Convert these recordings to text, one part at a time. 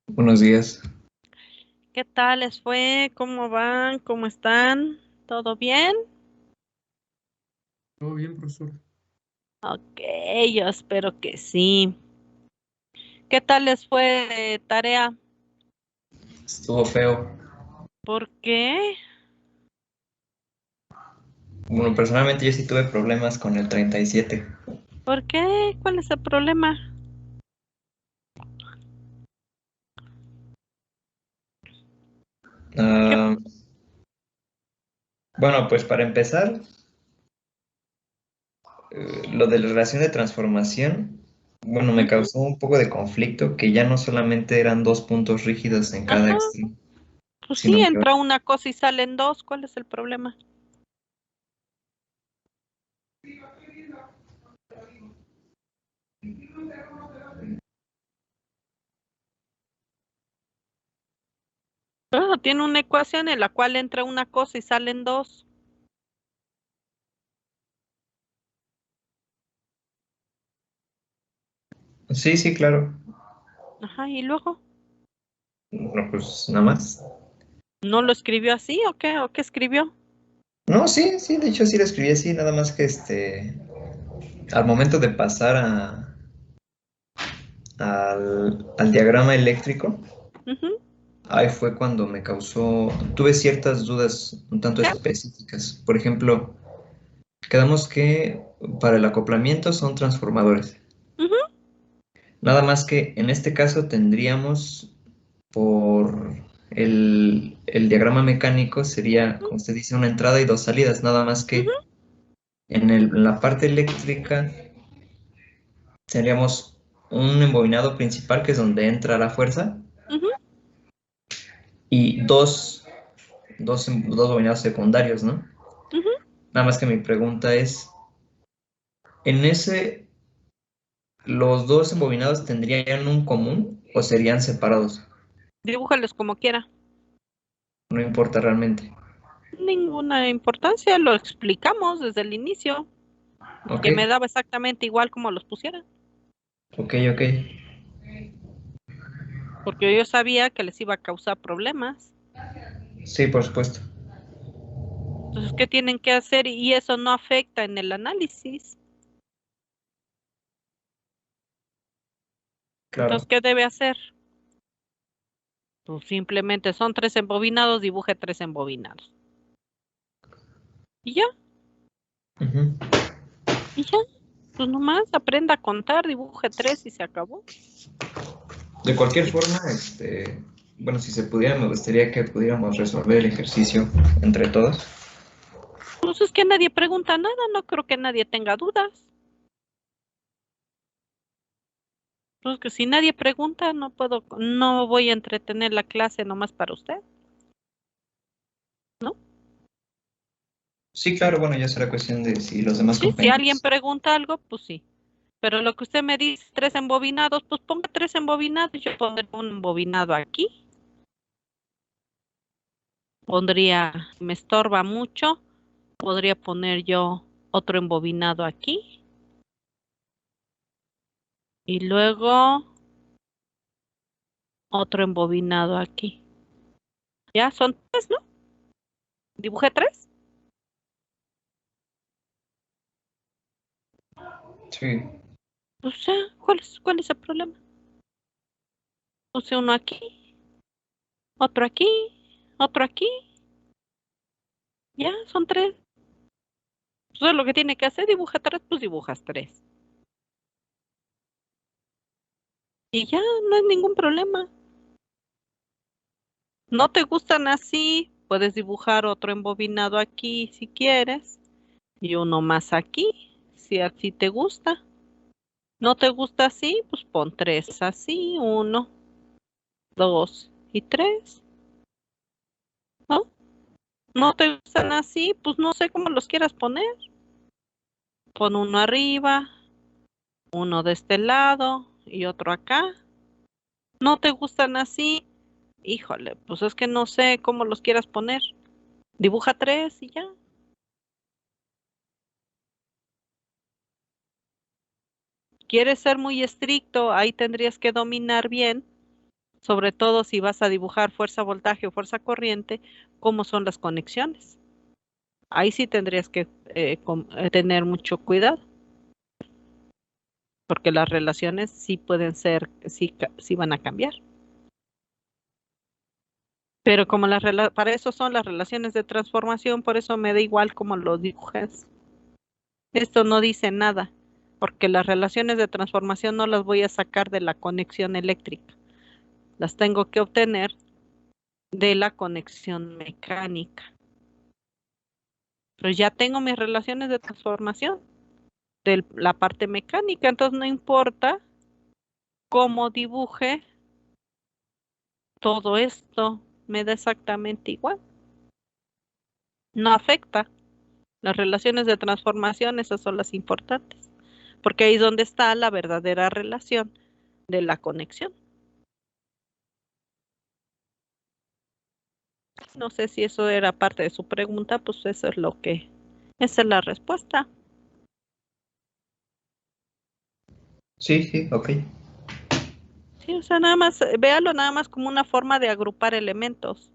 Buenos días. ¿Qué tal les fue? ¿Cómo van? ¿Cómo están? ¿Todo bien? ¿Todo bien, profesor? Ok, yo espero que sí. ¿Qué tal les fue de tarea? Estuvo feo. ¿Por qué? Bueno, personalmente yo sí tuve problemas con el 37. ¿Por qué? ¿Cuál es el problema? ¿Qué? Ah, bueno, pues para empezar, lo de la relación de transformación, bueno, me Ujú. causó un poco de conflicto que ya no solamente eran dos puntos rígidos en cada Ajá, extremo, pues sí, sino que entra una cosa y salen dos. ¿Cuál es el problema? Tiene una ecuación en la cual entra una cosa y salen dos. sí, sí, claro. Ajá, y luego, No, pues nada más. ¿no lo escribió así o qué? ¿O qué escribió? No, sí, sí, de hecho sí lo escribí así, nada más que al momento de pasar al diagrama eléctrico. Ujú. Ahí fue cuando tuve ciertas dudas un tanto ¿Qué? específicas. Por ejemplo, quedamos que para el acoplamiento son transformadores. Ujú. Nada más que en este caso tendríamos por el diagrama mecánico sería, como usted dice, una entrada y dos salidas. Nada más Ujú. que en la parte eléctrica tendríamos un embobinado principal que es donde entra la fuerza Ujú. y dos bobinados secundarios, ¿no? Ujú. Nada más que mi pregunta es, ¿en ese los dos embobinados tendrían un común o serían separados? Dibújales como quiera. No importa realmente. Ninguna importancia, lo explicamos desde el inicio, Ok, que me daba exactamente igual como los pusiera, ok, ok. porque yo sabía que les iba a causar problemas. Sí, por supuesto. Entonces, ¿qué tienen que hacer? Y eso no afecta en el análisis. Entonces, Claro. ¿qué debe hacer? Pues simplemente son tres embobinados, dibuje tres embobinados. Y ya, Ujú. y ya. Pues nomás aprenda a contar, dibuje tres y se acabó. De cualquier Y forma, bueno, si se pudiera, me gustaría que pudiéramos resolver el ejercicio entre todos. pues es que nadie pregunta nada, no creo que nadie tenga dudas. Pues que si nadie pregunta, no puedo, no voy a entretener la clase nomás para usted, ¿no? Sí, claro, bueno, ya será cuestión de si los demás Sí, si alguien compañeros. pregunta algo, pues sí. Pero lo que usted me dice, tres embobinados, pues ponga tres embobinados. Yo pondré un embobinado aquí. Pondría, me estorba mucho, podría poner yo otro embobinado aquí. Y luego otro embobinado aquí. Ya son tres, ¿no? Dibujé tres. Sí, Pues ya, ¿cuál es el problema? Puse uno aquí, otro aquí, otro aquí. Ya, son tres. Pues es lo que tiene que hacer, dibuja tres, pues dibujas tres. Y ya, no hay ningún problema. ¿No te gustan así? Puedes dibujar otro embobinado aquí si quieres. Y uno más aquí, si así te gusta. ¿No te gusta así? Pues pon tres así, uno, dos y tres, ¿no? ¿No te gustan así? Pues no sé cómo los quieras poner. Pon uno arriba, uno de este lado y otro acá. ¿No te gustan así? Híjole, pues es que no sé cómo los quieras poner. Dibuja tres y ya. ¿Quieres ser muy estricto? Ahí tendrías que dominar bien Sobre todo si vas a dibujar fuerza voltaje o fuerza corriente, cómo son las conexiones. Ahí sí tendrías que tener mucho cuidado, porque las relaciones sí pueden ser, sí van a cambiar. Pero como para eso son las relaciones de transformación, por eso me da igual cómo lo dibujes. Esto no dice nada, porque las relaciones de transformación no las voy a sacar de la conexión eléctrica. Las tengo que obtener de la conexión mecánica. Pero ya tengo mis relaciones de transformación de la parte mecánica, entonces no importa cómo dibuje todo esto, me da exactamente igual. No afecta. Las relaciones de transformación, esas son las importantes, porque ahí es donde está la verdadera relación de la conexión. No sé si eso era parte de su pregunta, pues eso es esa es la respuesta. Sí, sí, ok. Sí, o sea, nada más, véalo nada más como una forma de agrupar elementos.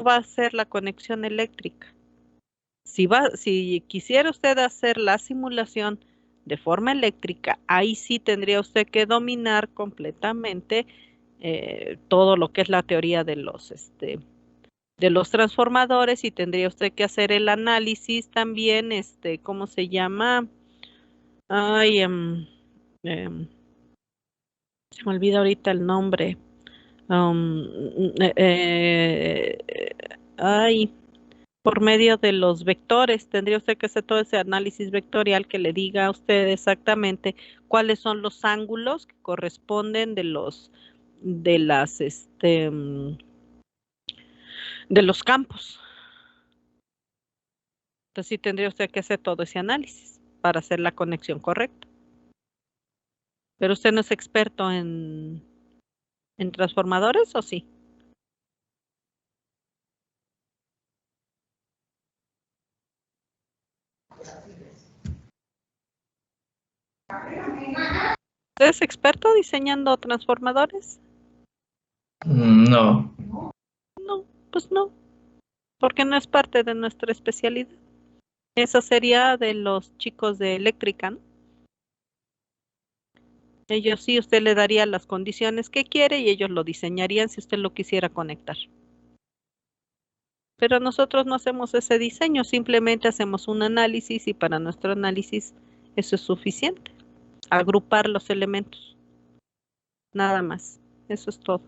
Va a ser la conexión eléctrica. Si quisiera usted hacer la simulación de forma eléctrica, ahí sí tendría usted que dominar completamente todo lo que es la teoría de los transformadores y tendría usted que hacer el análisis también, ¿cómo se llama? Ay, em, se me olvida ahorita el nombre. Ay, por medio de los vectores, tendría usted que hacer todo ese análisis vectorial que le diga a usted exactamente cuáles son los ángulos que corresponden de las, de los campos. Entonces sí tendría usted que hacer todo ese análisis para hacer la conexión correcta. Pero usted no es experto en transformadores, ¿o sí? ¿Usted es experto diseñando transformadores? No. No, pues no, porque no es parte de nuestra especialidad. Eso sería de los chicos de eléctrica, ¿no? Ellos sí, usted le daría las condiciones que quiere y ellos lo diseñarían si usted lo quisiera conectar. Pero nosotros no hacemos ese diseño, simplemente hacemos un análisis y para nuestro análisis eso es suficiente. Agrupar los elementos, nada más. Eso es todo.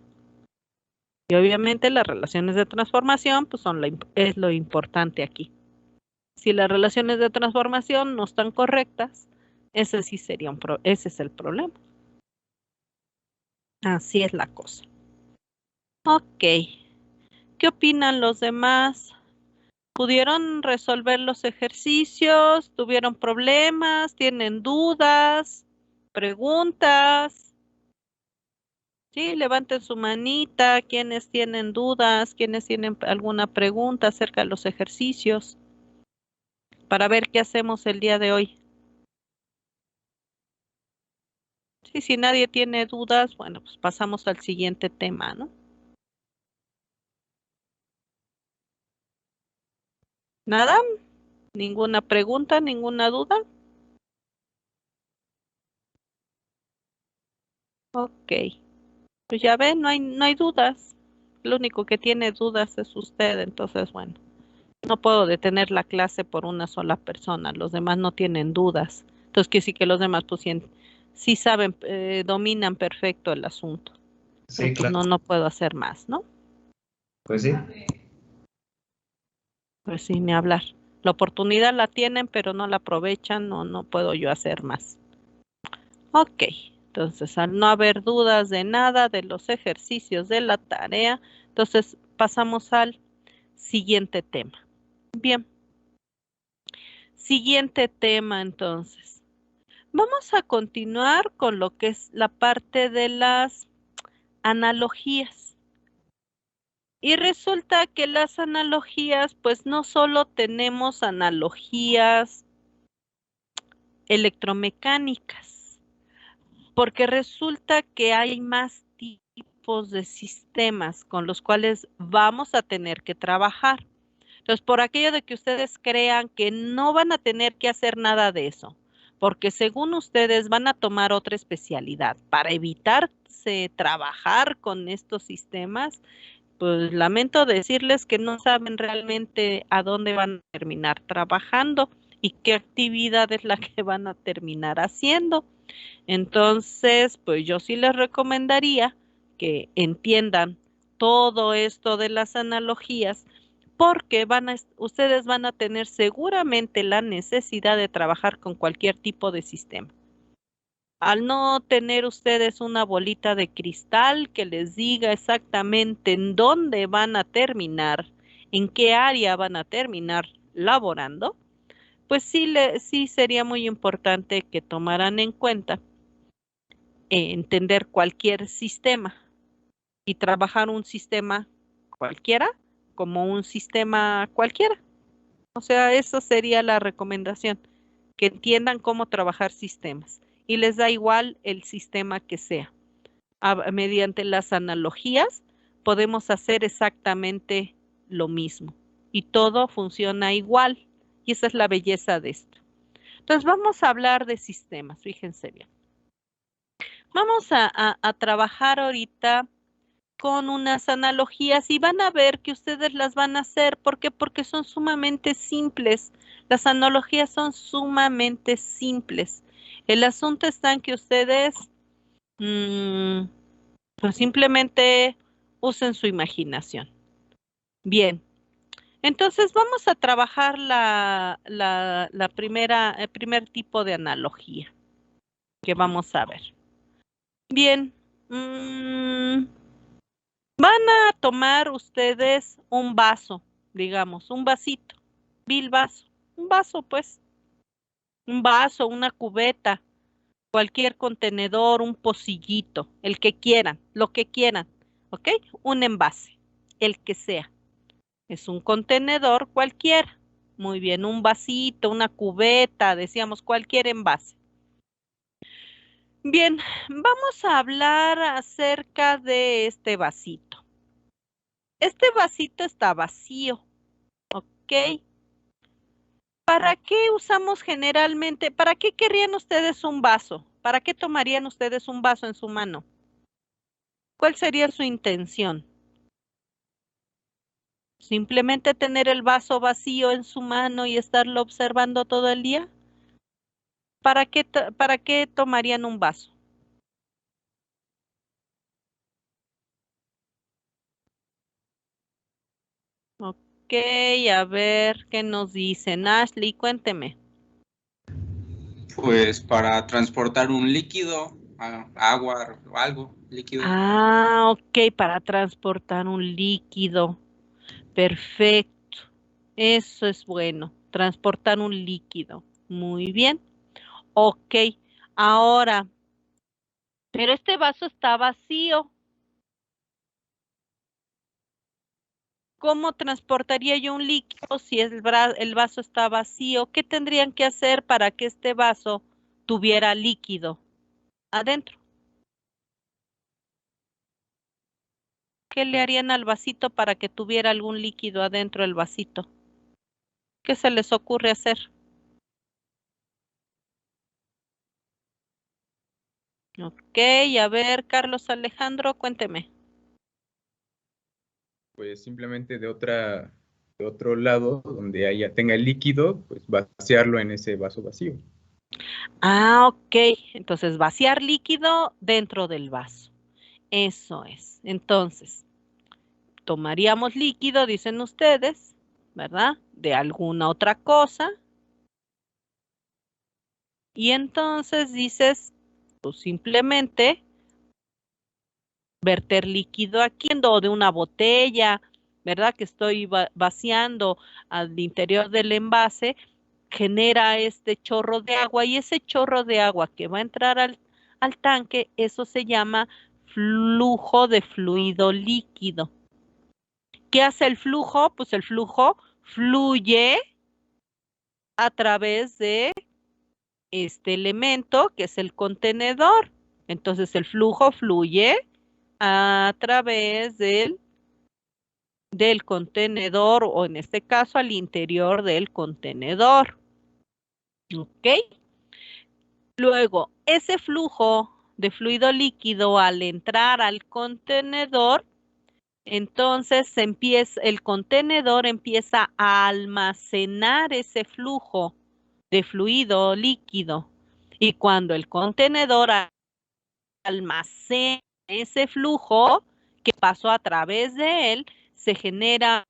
Y obviamente las relaciones de transformación pues es lo importante aquí. Si las relaciones de transformación no están correctas, ese sí sería ese es el problema. Así es la cosa. Ok. ¿Qué opinan los demás? ¿Pudieron resolver los ejercicios? ¿Tuvieron problemas? ¿Tienen dudas? ¿Preguntas? Sí, levanten su manita. ¿Quiénes tienen dudas? ¿Quiénes tienen alguna pregunta acerca de los ejercicios? Para ver qué hacemos el día de hoy. Sí, si nadie tiene dudas, bueno, pues pasamos al siguiente tema, ¿no? ¿Nada? ¿Ninguna pregunta? ¿Ninguna duda? Ok. Pues ya ven, no hay dudas. Lo único que tiene dudas es usted, entonces, bueno, no puedo detener la clase por una sola persona. Los demás no tienen dudas. Entonces, que sí que los demás, pues sí saben, dominan perfecto el asunto. Pero Sí, pues claro. no puedo hacer más, ¿no? Pues sí. Pues sí, ni hablar. La oportunidad la tienen, pero no la aprovechan, no puedo yo hacer más. Ok, entonces al no haber dudas de nada de los ejercicios de la tarea, entonces pasamos al siguiente tema. Bien, siguiente tema entonces. Vamos a continuar con lo que es la parte de las analogías. Y resulta que las analogías, pues no solo tenemos analogías electromecánicas, Porque resulta que hay más tipos de sistemas con los cuales vamos a tener que trabajar. Entonces, por aquello de que ustedes crean que no van a tener que hacer nada de eso, porque según ustedes van a tomar otra especialidad para evitarse trabajar con estos sistemas, pues lamento decirles que no saben realmente a dónde van a terminar trabajando y qué actividad es la que van a terminar haciendo. Entonces, pues yo sí les recomendaría que entiendan todo esto de las analogías porque ustedes van a tener seguramente la necesidad de trabajar con cualquier tipo de sistema. Al no tener ustedes una bolita de cristal que les diga exactamente en dónde van a terminar, en qué área van a terminar laborando, pues sí sería muy importante que tomaran en cuenta entender cualquier sistema y trabajar un sistema cualquiera como un sistema cualquiera. O sea, eso sería la recomendación, que entiendan cómo trabajar sistemas y les da igual el sistema que sea. Mediante las analogías podemos hacer exactamente lo mismo y todo funciona igual y esa es la belleza de esto. Entonces vamos a hablar de sistemas, fíjense bien. Vamos a trabajar ahorita con unas analogías y van a ver que ustedes las van a hacer. ¿Por qué? Porque son sumamente simples. Las analogías son sumamente simples. El asunto está en que ustedes pues simplemente usen su imaginación. Bien, entonces vamos a trabajar el primer tipo de analogía que vamos a ver. Bien, van a tomar ustedes un vaso, digamos, un vasito, vil vaso, un vaso pues, un vaso, una cubeta, cualquier contenedor, un pocillito, el que quieran, lo que quieran, ¿ok? Un envase, el que sea. Es un contenedor cualquiera. Muy bien, un vasito, una cubeta, decíamos cualquier envase. Bien, vamos a hablar acerca de este vasito. Este vasito está vacío, ¿ok? ¿Para qué usamos generalmente? ¿Para qué querrían ustedes un vaso? ¿Para qué tomarían ustedes un vaso en su mano? ¿Cuál sería su intención? ¿Simplemente tener el vaso vacío en su mano y estarlo observando todo el día? ¿Para qué tomarían un vaso? Ok, a ver qué nos dicen. Ashley, cuénteme. Pues para transportar un líquido, agua o algo líquido. Ah, ok, para transportar un líquido. Perfecto. Eso es bueno. Transportar un líquido. Muy bien. Ok. Ahora, pero este vaso está vacío. ¿Cómo transportaría yo un líquido si el vaso está vacío? ¿Qué tendrían que hacer para que este vaso tuviera líquido adentro? ¿Qué le harían al vasito para que tuviera algún líquido adentro del vasito? ¿Qué se les ocurre hacer? Ok, a ver, Carlos Alejandro, cuénteme. Pues simplemente de otro lado, donde tenga el líquido, pues vaciarlo en ese vaso vacío. Ah, ok. Entonces, vaciar líquido dentro del vaso. Eso es. Entonces, tomaríamos líquido, dicen ustedes, ¿verdad? De alguna otra cosa. Y entonces dices, pues simplemente verter líquido aquí o de una botella, ¿verdad? Que estoy vaciando al interior del envase, genera este chorro de agua y ese chorro de agua que va a entrar al tanque, eso se llama flujo de fluido líquido. ¿Qué hace el flujo? Pues el flujo fluye a través de este elemento que es el contenedor. Entonces el flujo fluye a través del contenedor o en este caso al interior del contenedor. ¿Ok? Luego, ese flujo de fluido líquido al entrar al contenedor, entonces el contenedor empieza a almacenar ese flujo de fluido líquido. Y cuando el contenedor almacena ese flujo que pasó a través de él, se genera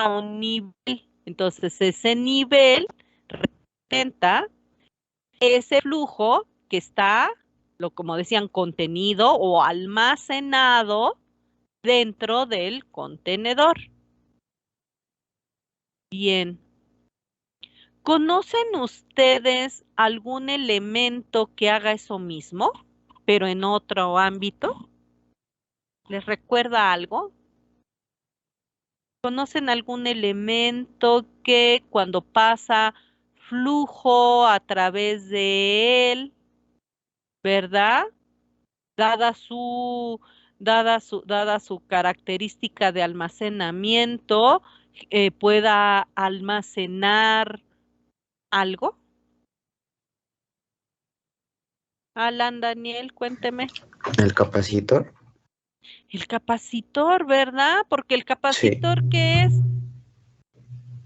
un nivel. Entonces ese nivel representa ese flujo que está, como decían, contenido o almacenado dentro del contenedor. Bien. ¿Conocen ustedes algún elemento que haga eso mismo, pero en otro ámbito? ¿Les recuerda algo? ¿Conocen algún elemento que cuando pasa flujo a través de él, ¿verdad? Dada su característica de almacenamiento, pueda almacenar algo? Alan, Daniel, cuénteme. El capacitor. El capacitor, ¿verdad? Porque el capacitor, Sí. ¿qué es?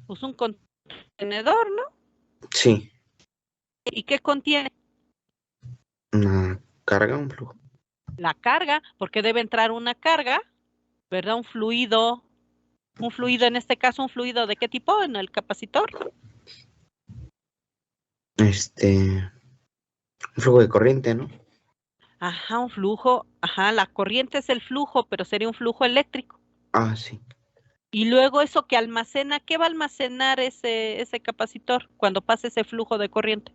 Pues un contenedor, ¿no? Sí. ¿Y qué contiene? Una carga, un flujo. La carga, porque debe entrar una carga, ¿verdad? Un fluido, en este caso, ¿un fluido de qué tipo en el capacitor? Un flujo de corriente, ¿no? Ajá, un flujo, ajá, la corriente es el flujo, pero sería un flujo eléctrico. Ah, sí. Y luego eso que almacena, ¿qué va a almacenar ese capacitor cuando pase ese flujo de corriente?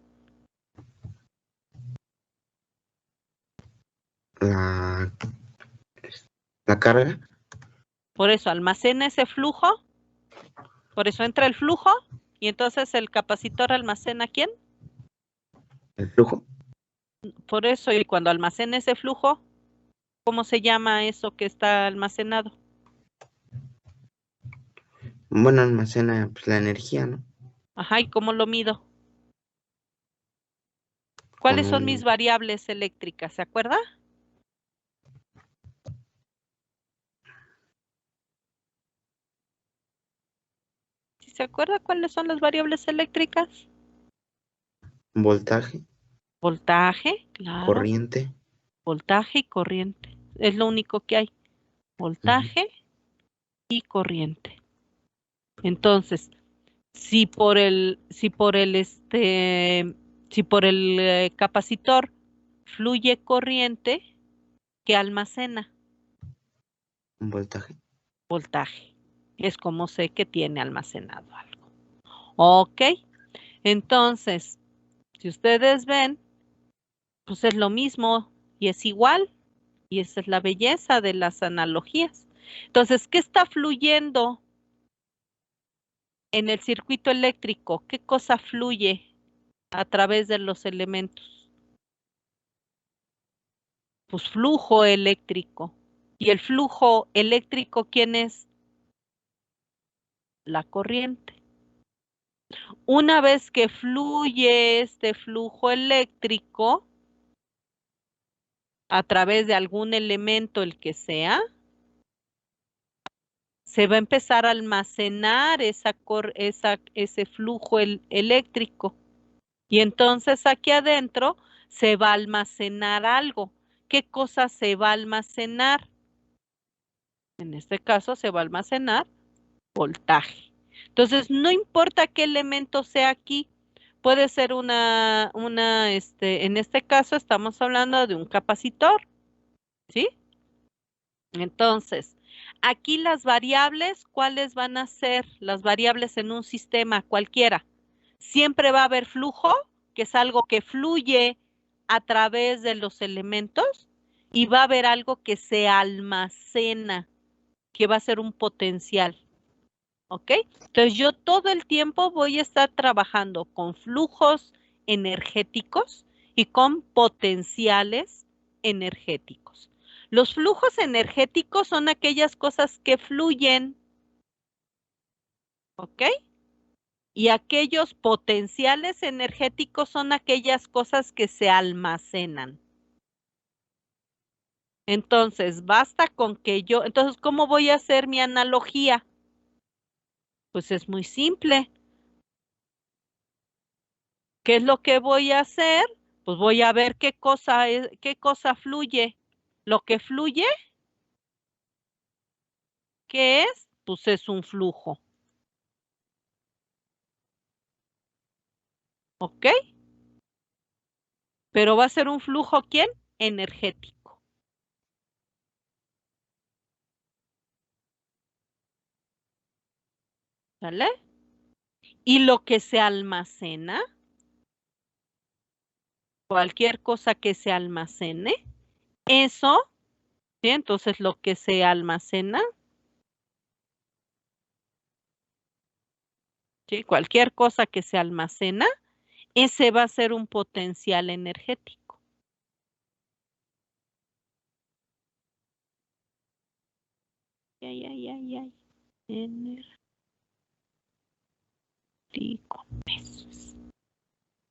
La carga. Por eso almacena ese flujo, por eso entra el flujo, y entonces el capacitor almacena ¿quién? El flujo. Por eso, y cuando almacena ese flujo, ¿cómo se llama eso que está almacenado? Bueno, almacena pues, la energía, ¿no? Ajá, ¿y cómo lo mido? ¿Cuáles son mis un... variables eléctricas? ¿Se acuerda? ¿Sí se acuerda cuáles son las variables eléctricas? Voltaje. Voltaje, claro. Corriente. Voltaje y corriente. Es lo único que hay. Voltaje y corriente. Entonces, si por el capacitor fluye corriente, ¿qué almacena? Un voltaje. Voltaje. Es como sé que tiene almacenado algo. Ok. Entonces, si ustedes ven, pues es lo mismo y es igual. Y esa es la belleza de las analogías. Entonces, ¿qué está fluyendo en el circuito eléctrico? ¿Qué cosa fluye a través de los elementos? Pues flujo eléctrico. ¿Y el flujo eléctrico quién es? La corriente. Una vez que fluye este flujo eléctrico a través de algún elemento, el que sea, se va a empezar a almacenar ese flujo eléctrico. Y entonces aquí adentro se va a almacenar algo. ¿Qué cosa se va a almacenar? En este caso se va a almacenar voltaje. Entonces, no importa qué elemento sea aquí, puede ser en este caso estamos hablando de un capacitor, ¿sí? Entonces, aquí las variables, ¿cuáles van a ser las variables en un sistema cualquiera? Siempre va a haber flujo, que es algo que fluye a través de los elementos, y va a haber algo que se almacena, que va a ser un potencial. ¿Ok? Entonces yo todo el tiempo voy a estar trabajando con flujos energéticos y con potenciales energéticos. Los flujos energéticos son aquellas cosas que fluyen, ¿ok? Y aquellos potenciales energéticos son aquellas cosas que se almacenan. Entonces, basta con que yo... Entonces, ¿cómo voy a hacer mi analogía? Pues es muy simple. ¿Qué es lo que voy a hacer? Pues voy a ver qué cosa fluye. Lo que fluye, ¿qué es? Pues es un flujo. ¿Ok? Pero va a ser un flujo, ¿quién? Energético. ¿Vale? Y lo que se almacena, cualquier cosa que se almacene, eso, ¿sí? Entonces lo que se almacena, ¿sí? Cualquier cosa que se almacena, ese va a ser un potencial energético. Energético. Eso es.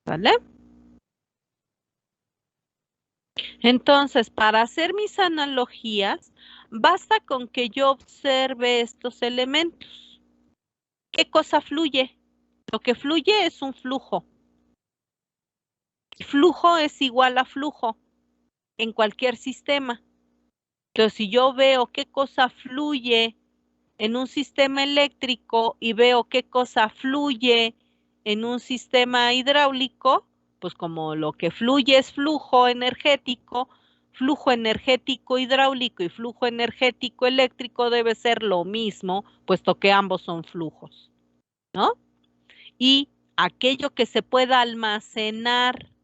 ¿Vale? Entonces, para hacer mis analogías, basta con que yo observe estos elementos. ¿Qué cosa fluye? Lo que fluye es un flujo. Flujo es igual a flujo en cualquier sistema. Entonces, si yo veo qué cosa fluye en un sistema eléctrico y veo qué cosa fluye en un sistema hidráulico, pues como lo que fluye es flujo energético hidráulico y flujo energético eléctrico debe ser lo mismo, puesto que ambos son flujos, ¿no? Y aquello que se pueda almacenar,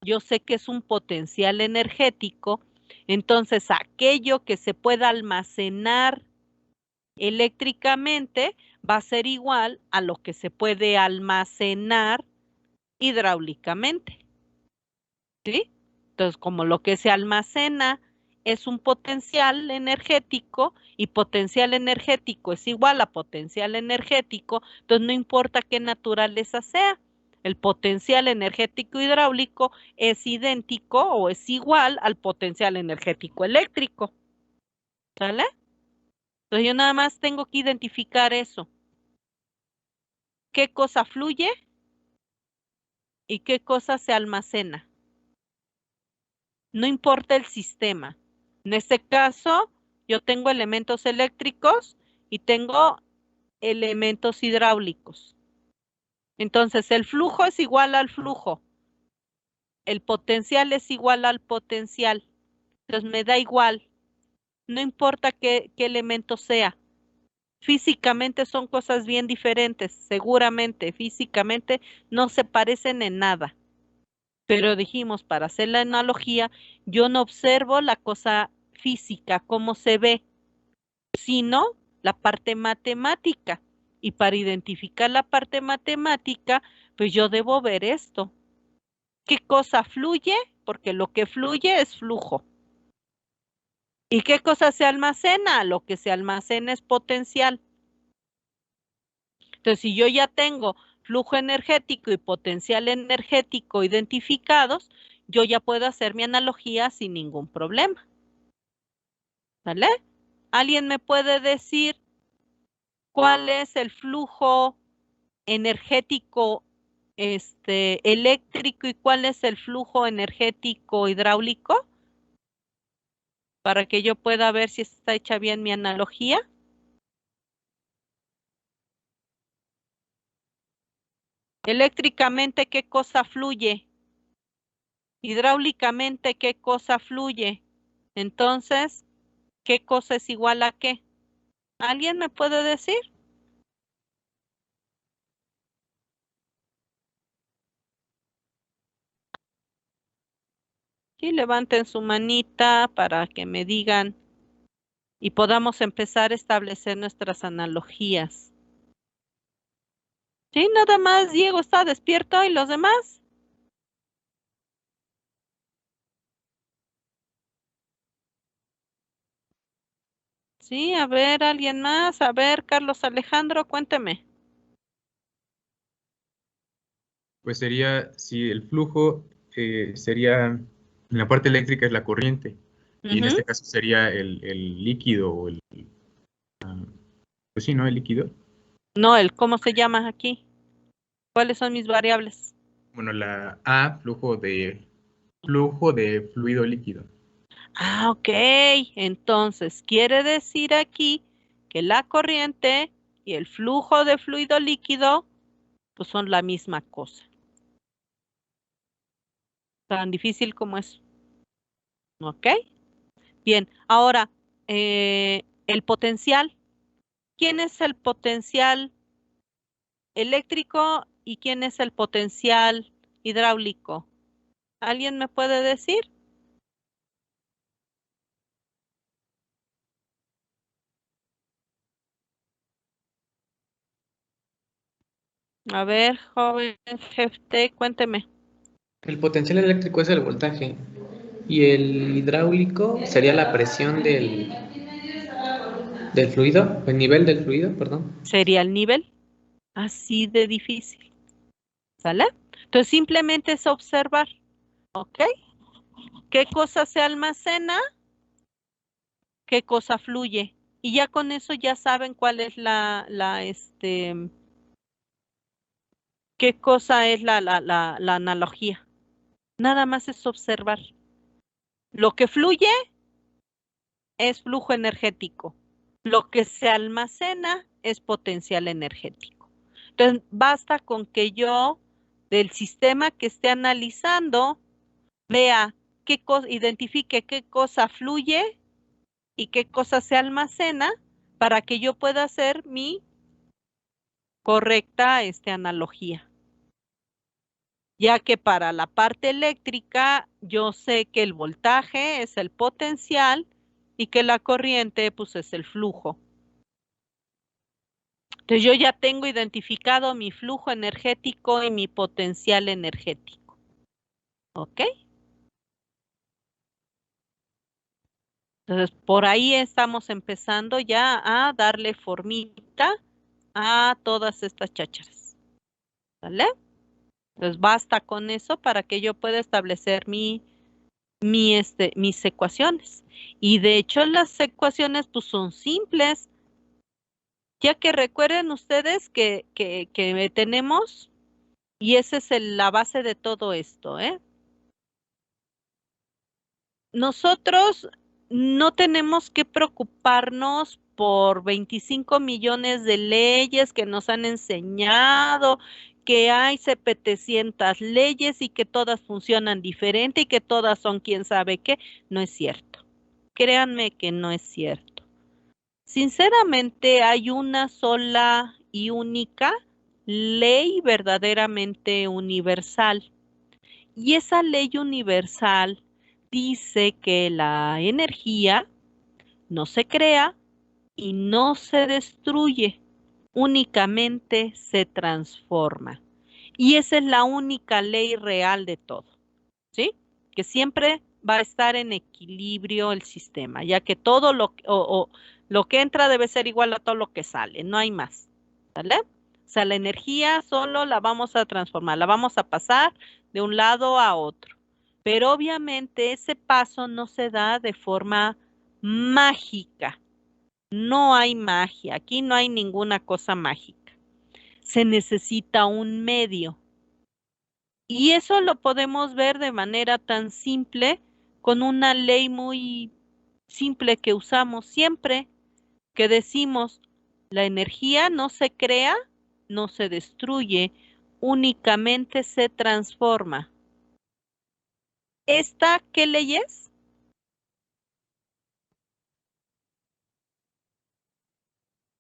yo sé que es un potencial energético, entonces aquello que se pueda almacenar eléctricamente va a ser igual a lo que se puede almacenar hidráulicamente, ¿sí? Entonces, como lo que se almacena es un potencial energético y potencial energético es igual a potencial energético, entonces no importa qué naturaleza sea, el potencial energético hidráulico es idéntico o es igual al potencial energético eléctrico, ¿sale? Entonces yo nada más tengo que identificar eso. ¿Qué cosa fluye y qué cosa se almacena? No importa el sistema. En este caso, yo tengo elementos eléctricos y tengo elementos hidráulicos. Entonces, el flujo es igual al flujo. El potencial es igual al potencial. Entonces, me da igual. No importa qué elemento sea. Físicamente son cosas bien diferentes. Seguramente, físicamente no se parecen en nada. Pero dijimos, para hacer la analogía, yo no observo la cosa física, cómo se ve, sino la parte matemática. Y para identificar la parte matemática, pues yo debo ver esto. ¿Qué cosa fluye? Porque lo que fluye es flujo. ¿Y qué cosa se almacena? Lo que se almacena es potencial. Entonces, si yo ya tengo flujo energético y potencial energético identificados, yo ya puedo hacer mi analogía sin ningún problema. ¿Vale? ¿Alguien me puede decir cuál es el flujo energético eléctrico y cuál es el flujo energético hidráulico? Para que yo pueda ver si está hecha bien mi analogía. Eléctricamente, ¿qué cosa fluye? Hidráulicamente, ¿qué cosa fluye? Entonces, ¿qué cosa es igual a qué? ¿Alguien me puede decir? Sí, levanten su manita para que me digan y podamos empezar a establecer nuestras analogías. Sí, nada más Diego está despierto y los demás. Sí, a ver, alguien más. A ver, Carlos Alejandro, cuénteme. Pues sería, si el flujo sería, en la parte eléctrica es la corriente, y en Ujú. este caso sería el líquido, o pues sí, ¿no? El líquido. No, el cómo se llama aquí. ¿Cuáles son mis variables? Bueno, la A, flujo de fluido líquido. Ah, ok. Entonces, quiere decir aquí que la corriente y el flujo de fluido líquido, pues son la misma cosa. Tan difícil como es. ¿Ok? Bien, ahora, el potencial. ¿Quién es el potencial eléctrico y quién es el potencial hidráulico? ¿Alguien me puede decir? A ver, joven jefe, cuénteme. El potencial eléctrico es el voltaje y el hidráulico sería la presión del fluido, el nivel del fluido, perdón. ¿Sería el nivel? Así de difícil. ¿Sale? Entonces simplemente es observar, ¿ok? ¿Qué cosa se almacena? ¿Qué cosa fluye? Y ya con eso ya saben cuál es qué cosa es la analogía. Nada más es observar. Lo que fluye es flujo energético. Lo que se almacena es potencial energético. Entonces, basta con que yo, del sistema que esté analizando, vea qué cosa, identifique qué cosa fluye y qué cosa se almacena para que yo pueda hacer mi correcta analogía. Ya que para la parte eléctrica yo sé que el voltaje es el potencial y que la corriente pues es el flujo. Entonces yo ya tengo identificado mi flujo energético y mi potencial energético. ¿Ok? Entonces por ahí estamos empezando ya a darle formita a todas estas chácharas. ¿Vale? Entonces basta con eso para que yo pueda establecer mis ecuaciones. Y de hecho las ecuaciones pues son simples, ya que recuerden ustedes que tenemos, y esa es la base de todo esto, ¿eh? Nosotros no tenemos que preocuparnos por 25 millones de leyes que nos han enseñado, que hay 700 leyes y que todas funcionan diferente y que todas son quién sabe qué. No es cierto. Créanme que no es cierto. Sinceramente, hay una sola y única ley verdaderamente universal. Y esa ley universal dice que la energía no se crea y no se destruye, únicamente se transforma. Y esa es la única ley real de todo, ¿sí? Que siempre va a estar en equilibrio el sistema, ya que todo lo que entra debe ser igual a todo lo que sale, no hay más, ¿vale? O sea, la energía solo la vamos a transformar, la vamos a pasar de un lado a otro. Pero obviamente ese paso no se da de forma mágica. No hay magia, aquí no hay ninguna cosa mágica. Se necesita un medio. Y eso lo podemos ver de manera tan simple con una ley muy simple que usamos siempre, que decimos, la energía no se crea, no se destruye, únicamente se transforma. ¿Esta qué ley es?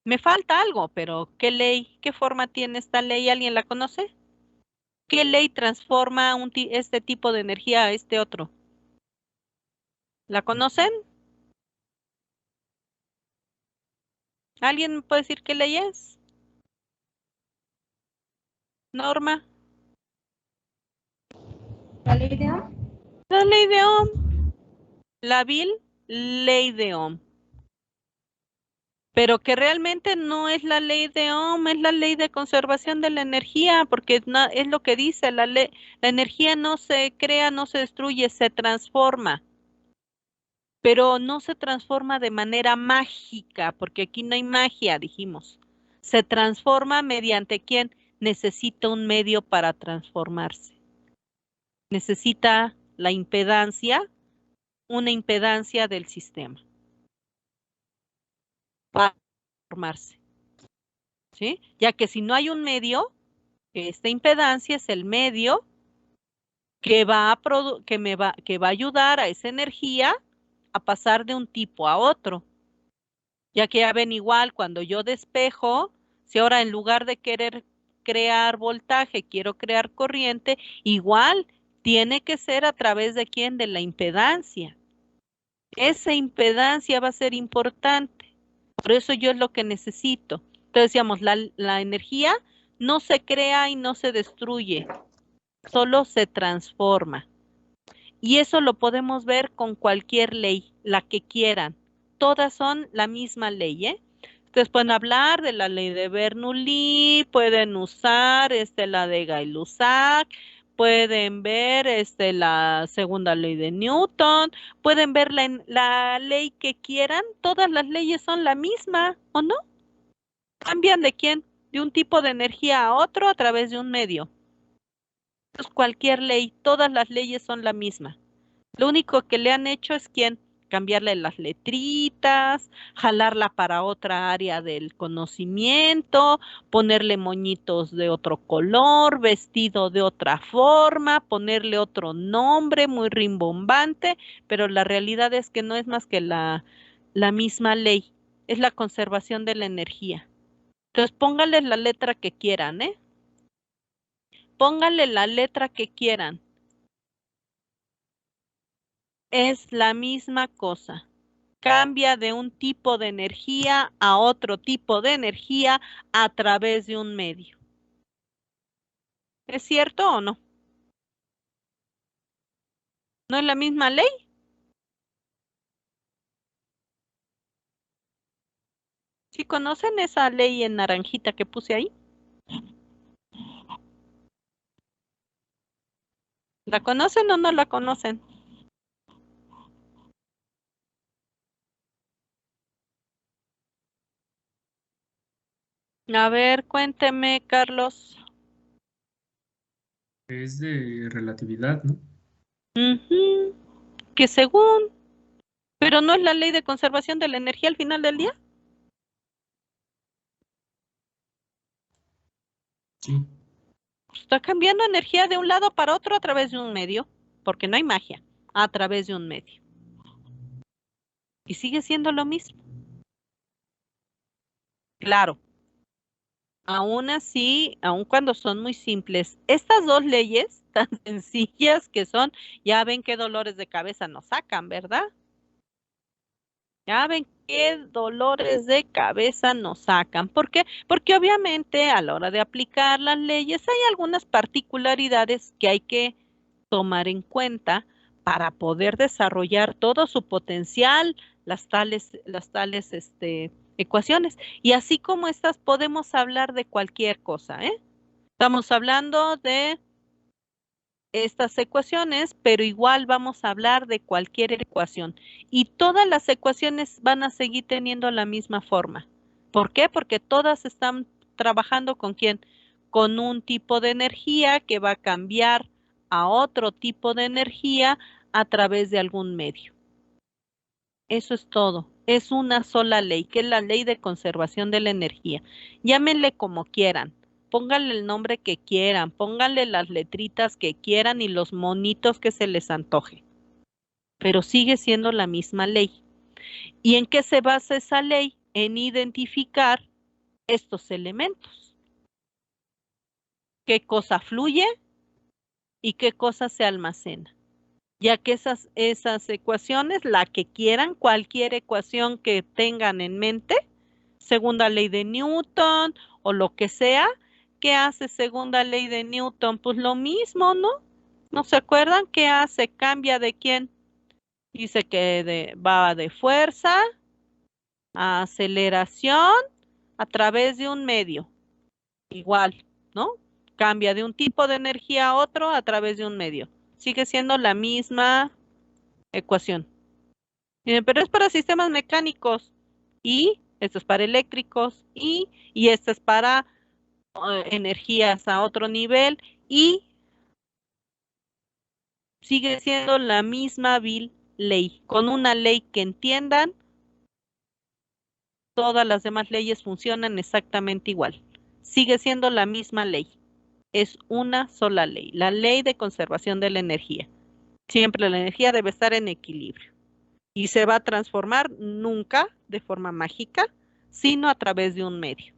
Me falta algo, pero ¿qué ley? ¿Qué forma tiene esta ley? ¿Alguien la conoce? ¿Qué ley transforma este tipo de energía a este otro? ¿La conocen? ¿Alguien me puede decir qué ley es? Norma. ¿La ley de Ohm? La ley de Ohm. La vil ley de Ohm. Pero que realmente no es la ley de Ohm, es la ley de conservación de la energía, porque es lo que dice la ley. La energía no se crea, no se destruye, se transforma. Pero no se transforma de manera mágica, porque aquí no hay magia, dijimos. Se transforma mediante quien necesita un medio para transformarse. Necesita la impedancia, una impedancia del sistema para transformarse, ¿sí? Ya que si no hay un medio, esta impedancia es el medio que va a que va a ayudar a esa energía a pasar de un tipo a otro. Ya que ya ven igual cuando yo despejo, si ahora en lugar de querer crear voltaje, quiero crear corriente, igual tiene que ser a través de quién, de la impedancia. Esa impedancia va a ser importante. Por eso yo es lo que necesito. Entonces decíamos, la energía no se crea y no se destruye, solo se transforma. Y eso lo podemos ver con cualquier ley, la que quieran. Todas son la misma ley, ¿eh? Ustedes pueden hablar de la ley de Bernoulli, pueden usar la de Gay-Lussac, pueden ver la segunda ley de Newton, pueden ver la ley que quieran, todas las leyes son la misma, ¿o no? ¿Cambian de quién? De un tipo de energía a otro a través de un medio. Entonces, cualquier ley, todas las leyes son la misma. Lo único que le han hecho es cambiarle las letritas, jalarla para otra área del conocimiento, ponerle moñitos de otro color, vestido de otra forma, ponerle otro nombre muy rimbombante, pero la realidad es que no es más que la misma ley, es la conservación de la energía. Entonces pónganle la letra que quieran, ¿eh? Pónganle la letra que quieran. Es la misma cosa. Cambia de un tipo de energía a otro tipo de energía a través de un medio. ¿Es cierto o no? ¿No es la misma ley? ¿Sí conocen esa ley en naranjita que puse ahí? ¿La conocen o no la conocen? A ver, cuénteme, Carlos. Es de relatividad, ¿no? Ujú. Que según, pero no es la ley de conservación de la energía al final del día. Sí. Está cambiando energía de un lado para otro a través de un medio, porque no hay magia, a través de un medio. Y sigue siendo lo mismo. Claro, aún así, aun cuando son muy simples, estas dos leyes tan sencillas que son, ya ven qué dolores de cabeza nos sacan, ¿verdad? Ya ven qué dolores de cabeza nos sacan. ¿Por qué? Porque obviamente a la hora de aplicar las leyes hay algunas particularidades que hay que tomar en cuenta para poder desarrollar todo su potencial, las tales ecuaciones. Y así como estas podemos hablar de cualquier cosa, ¿eh? Estamos hablando de estas ecuaciones, pero igual vamos a hablar de cualquier ecuación. Y todas las ecuaciones van a seguir teniendo la misma forma. ¿Por qué? Porque todas están trabajando con quién? Con un tipo de energía que va a cambiar a otro tipo de energía a través de algún medio. Eso es todo. Es una sola ley, que es la ley de conservación de la energía. Llámenle como quieran. Pónganle el nombre que quieran, pónganle las letritas que quieran y los monitos que se les antoje. Pero sigue siendo la misma ley. ¿Y en qué se basa esa ley? En identificar estos elementos. ¿Qué cosa fluye y qué cosa se almacena? Ya que esas ecuaciones, la que quieran, cualquier ecuación que tengan en mente, segunda ley de Newton o lo que sea, ¿qué hace segunda ley de Newton? Pues lo mismo, ¿no? ¿No se acuerdan? ¿Qué hace? ¿Cambia de quién? Dice que va de fuerza Aceleración a través de un medio. Igual, ¿no? Cambia de un tipo de energía a otro a través de un medio. Sigue siendo la misma ecuación. Pero es para sistemas mecánicos. Y esto es para eléctricos. Y esto es para energías a otro nivel. Y sigue siendo la misma ley. Con una ley que entiendan, todas las demás leyes funcionan exactamente igual. Sigue siendo la misma ley. Es una sola ley, la ley de conservación de la energía. Siempre la energía debe estar en equilibrio y se va a transformar nunca de forma mágica, sino a través de un medio.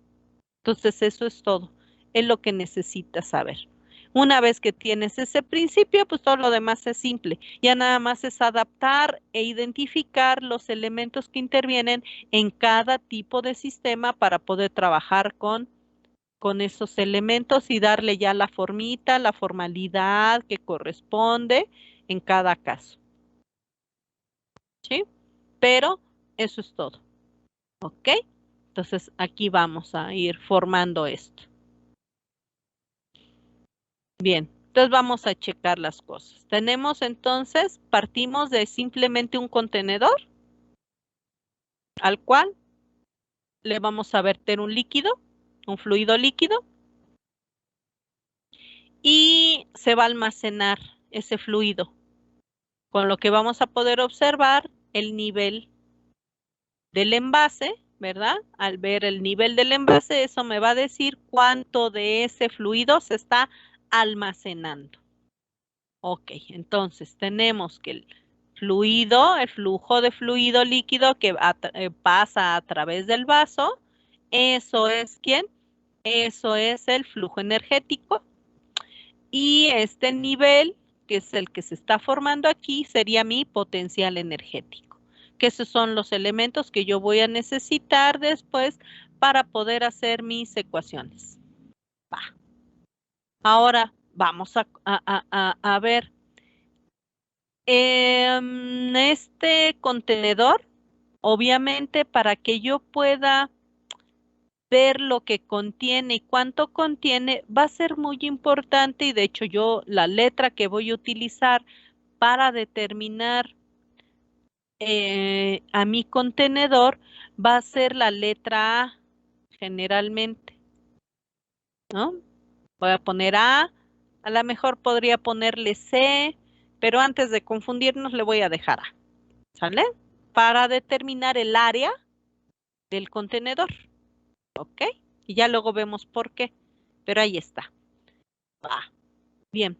Entonces eso es todo, es lo que necesitas saber. Una vez que tienes ese principio, pues todo lo demás es simple. Ya nada más es adaptar e identificar los elementos que intervienen en cada tipo de sistema para poder trabajar con esos elementos y darle ya la formita, la formalidad que corresponde en cada caso. ¿Sí? Pero eso es todo. ¿Ok? Entonces aquí vamos a ir formando esto. Bien, entonces vamos a checar las cosas. Tenemos entonces, partimos de simplemente un contenedor al cual le vamos a verter un líquido, un fluido líquido, y se va a almacenar ese fluido, con lo que vamos a poder observar el nivel del envase, ¿verdad? Al ver el nivel del envase, eso me va a decir cuánto de ese fluido se está almacenando. Ok, entonces tenemos que el fluido, el flujo de fluido líquido que pasa a través del vaso, eso es ¿quién? Eso es el flujo energético. Y este nivel, que es el que se está formando aquí, sería mi potencial energético. Que esos son los elementos que yo voy a necesitar después para poder hacer mis ecuaciones. Va. Ahora vamos a ver. Este contenedor, obviamente, para que yo pueda ver lo que contiene y cuánto contiene, va a ser muy importante, y de hecho yo la letra que voy a utilizar para determinar a mi contenedor va a ser la letra A, generalmente, ¿no? Voy a poner A lo mejor podría ponerle C, pero antes de confundirnos le voy a dejar A, ¿sale? Para determinar el área del contenedor, ¿ok? Y ya luego vemos por qué, pero ahí está. Va. Bien.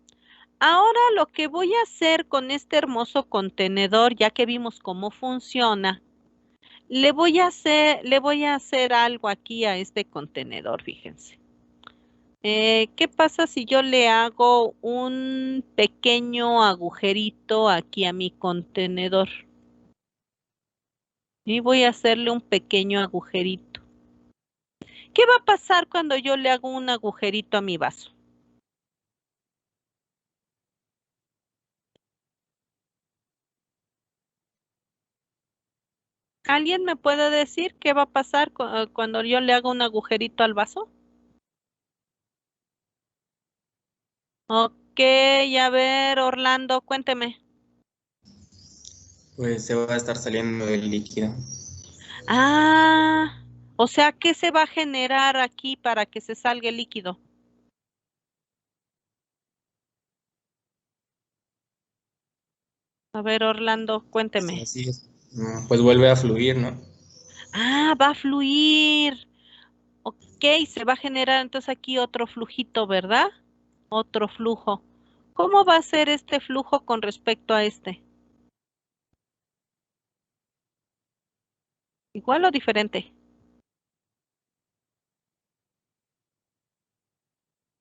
Ahora lo que voy a hacer con este hermoso contenedor, ya que vimos cómo funciona, le voy a hacer algo aquí a este contenedor, fíjense. ¿Qué pasa si yo le hago un pequeño agujerito aquí a mi contenedor? Y voy a hacerle un pequeño agujerito. ¿Qué va a pasar cuando yo le hago un agujerito a mi vaso? ¿Alguien me puede decir qué va a pasar cuando yo le hago un agujerito al vaso? Ok, a ver, Orlando, cuénteme. Pues se va a estar saliendo el líquido. Ah, o sea, ¿qué se va a generar aquí para que se salga el líquido? A ver, Orlando, cuénteme. Así es. Pues vuelve a fluir, ¿no? Ah, va a fluir. Ok, se va a generar entonces aquí otro flujito, ¿verdad? Otro flujo. ¿Cómo va a ser este flujo con respecto a este? ¿Igual o diferente?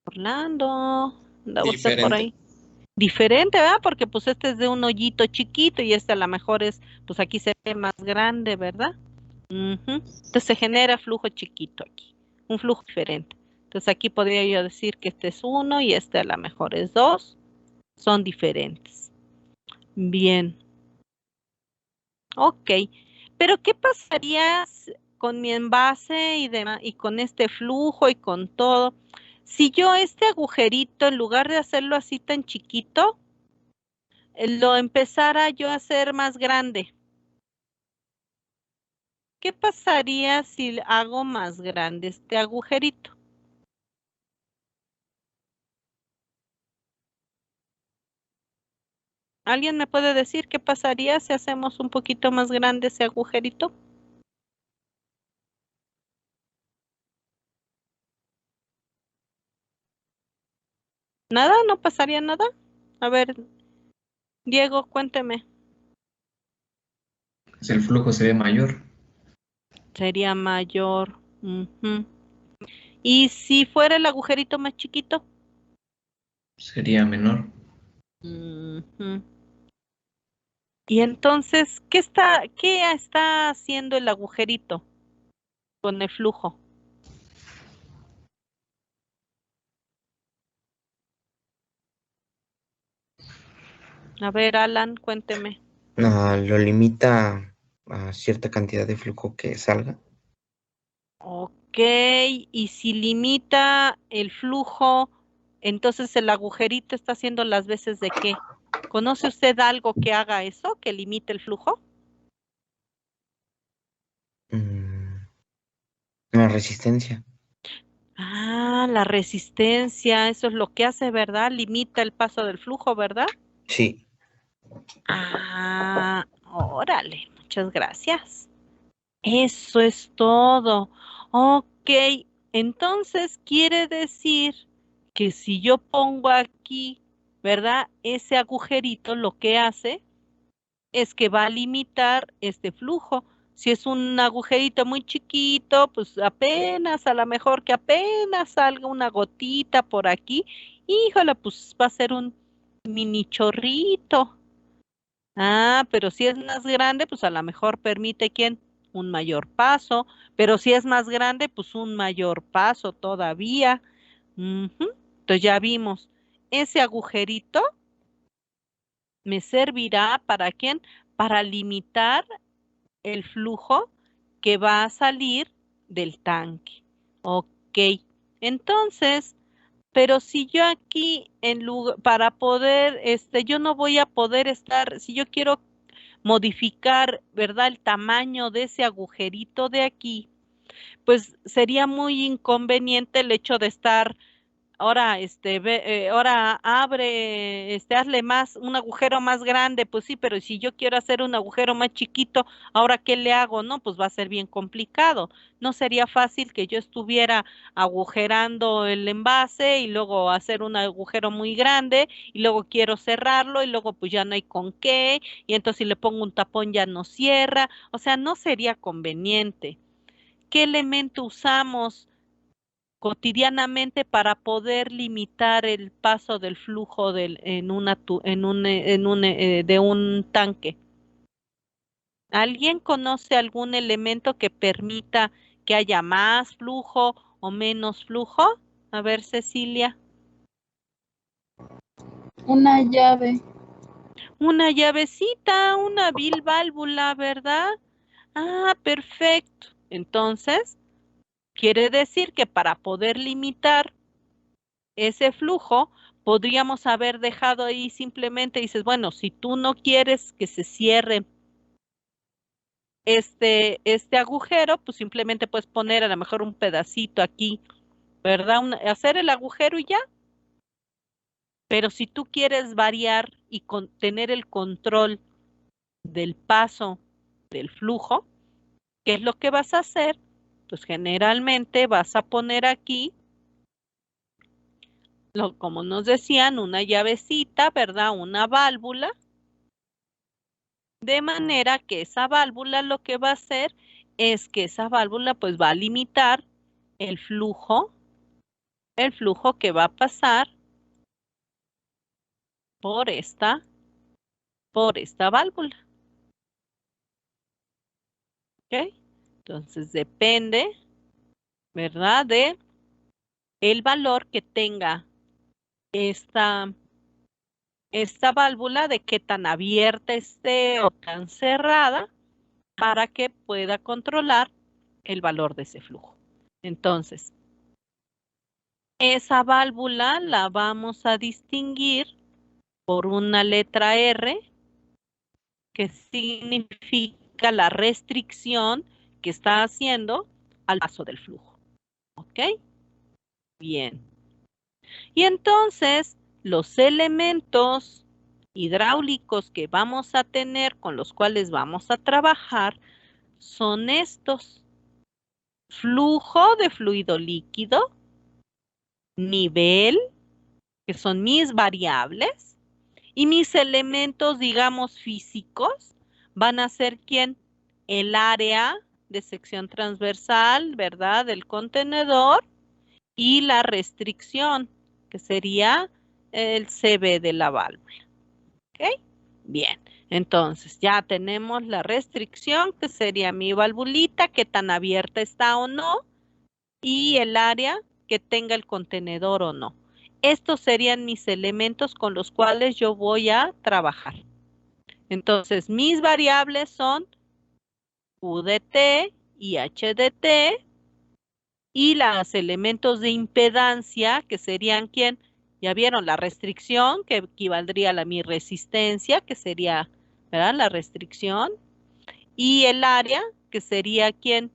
Orlando, ¿anda usted por Diferente. ahí? Diferente, ¿verdad? Porque pues este es de un hoyito chiquito y este a lo mejor es, pues aquí se ve más grande, ¿verdad? Ujú. Entonces se genera flujo chiquito aquí, un flujo diferente. Entonces aquí podría yo decir que este es 1 y este a lo mejor es 2. Son diferentes. Bien. Ok. Pero ¿qué pasaría con mi envase y demás, y con este flujo y con todo? Si yo este agujerito, en lugar de hacerlo así tan chiquito, lo empezara yo a hacer más grande. ¿Qué pasaría si hago más grande este agujerito? ¿Alguien me puede decir qué pasaría si hacemos un poquito más grande ese agujerito? ¿Nada? ¿No pasaría nada? A ver, Diego, cuénteme. Pues el flujo se ve mayor. Sería mayor. Ujú. ¿Y si fuera el agujerito más chiquito? Sería menor. Ujú. Y entonces, qué está haciendo el agujerito con el flujo? A ver, Alan, cuénteme. Lo limita a cierta cantidad de flujo que salga. Ok, y si limita el flujo, entonces el agujerito está haciendo las veces de qué? ¿Conoce usted algo que haga eso, que limite el flujo? Mm, la resistencia. Ah, la resistencia, eso es lo que hace, ¿verdad? Limita el paso del flujo, ¿verdad? Sí. Ah, órale, muchas gracias. Eso es todo. Ok, entonces quiere decir que si yo pongo aquí, ¿verdad? Ese agujerito lo que hace es que va a limitar este flujo. Si es un agujerito muy chiquito, pues apenas, a lo mejor que apenas salga una gotita por aquí, híjole, pues va a ser un mini chorrito. Ah, pero si es más grande, pues a lo mejor permite quién un mayor paso, pero si es más grande, pues un mayor paso todavía. Ujú. Entonces ya vimos, ese agujerito me servirá para quién, para limitar el flujo que va a salir del tanque. Ok, entonces, pero si yo aquí en lugar, para poder, yo no voy a poder estar, si yo quiero modificar, ¿verdad? El tamaño de ese agujerito de aquí, pues sería muy inconveniente el hecho de estar, ahora, ahora abre, hazle más, un agujero más grande, pues sí, pero si yo quiero hacer un agujero más chiquito, ahora ¿qué le hago? No, pues va a ser bien complicado. No sería fácil que yo estuviera agujerando el envase y luego hacer un agujero muy grande y luego quiero cerrarlo y luego pues ya no hay con qué y entonces si le pongo un tapón ya no cierra, o sea, no sería conveniente. ¿Qué elemento usamos cotidianamente para poder limitar el paso del flujo de un tanque? ¿Alguien conoce algún elemento que permita que haya más flujo o menos flujo? A ver, Cecilia. Una llave. Una llavecita, una válvula, ¿verdad? Ah, perfecto. Entonces, quiere decir que para poder limitar ese flujo, podríamos haber dejado ahí simplemente, dices, bueno, si tú no quieres que se cierre este agujero, pues simplemente puedes poner a lo mejor un pedacito aquí, ¿verdad? Hacer el agujero y ya. Pero si tú quieres variar y tener el control del paso del flujo, ¿qué es lo que vas a hacer? Pues generalmente vas a poner aquí, como nos decían, una llavecita, ¿verdad? Una válvula, de manera que esa válvula lo que va a hacer es que esa válvula pues va a limitar el flujo que va a pasar por esta válvula. ¿Ok? Entonces depende, ¿verdad? De el valor que tenga esta, esta válvula, de qué tan abierta esté o tan cerrada, para que pueda controlar el valor de ese flujo. Entonces, esa válvula la vamos a distinguir por una letra R, que significa la restricción que está haciendo al paso del flujo. ¿Ok? Bien. Y entonces, los elementos hidráulicos que vamos a tener, con los cuales vamos a trabajar, son estos. Flujo de fluido líquido, nivel, que son mis variables, y mis elementos, digamos, físicos, van a ser ¿quién? El área de sección transversal, ¿verdad? Del contenedor, y la restricción, que sería el CB de la válvula. ¿Ok? Bien, entonces ya tenemos la restricción, que sería mi valvulita, qué tan abierta está o no, y el área que tenga el contenedor o no. Estos serían mis elementos con los cuales yo voy a trabajar. Entonces, mis variables son UDT y HDT, y los elementos de impedancia, que serían ¿quién? Ya vieron la restricción, que equivaldría a mi resistencia, que sería, ¿verdad? La restricción, y el área, que sería ¿quién?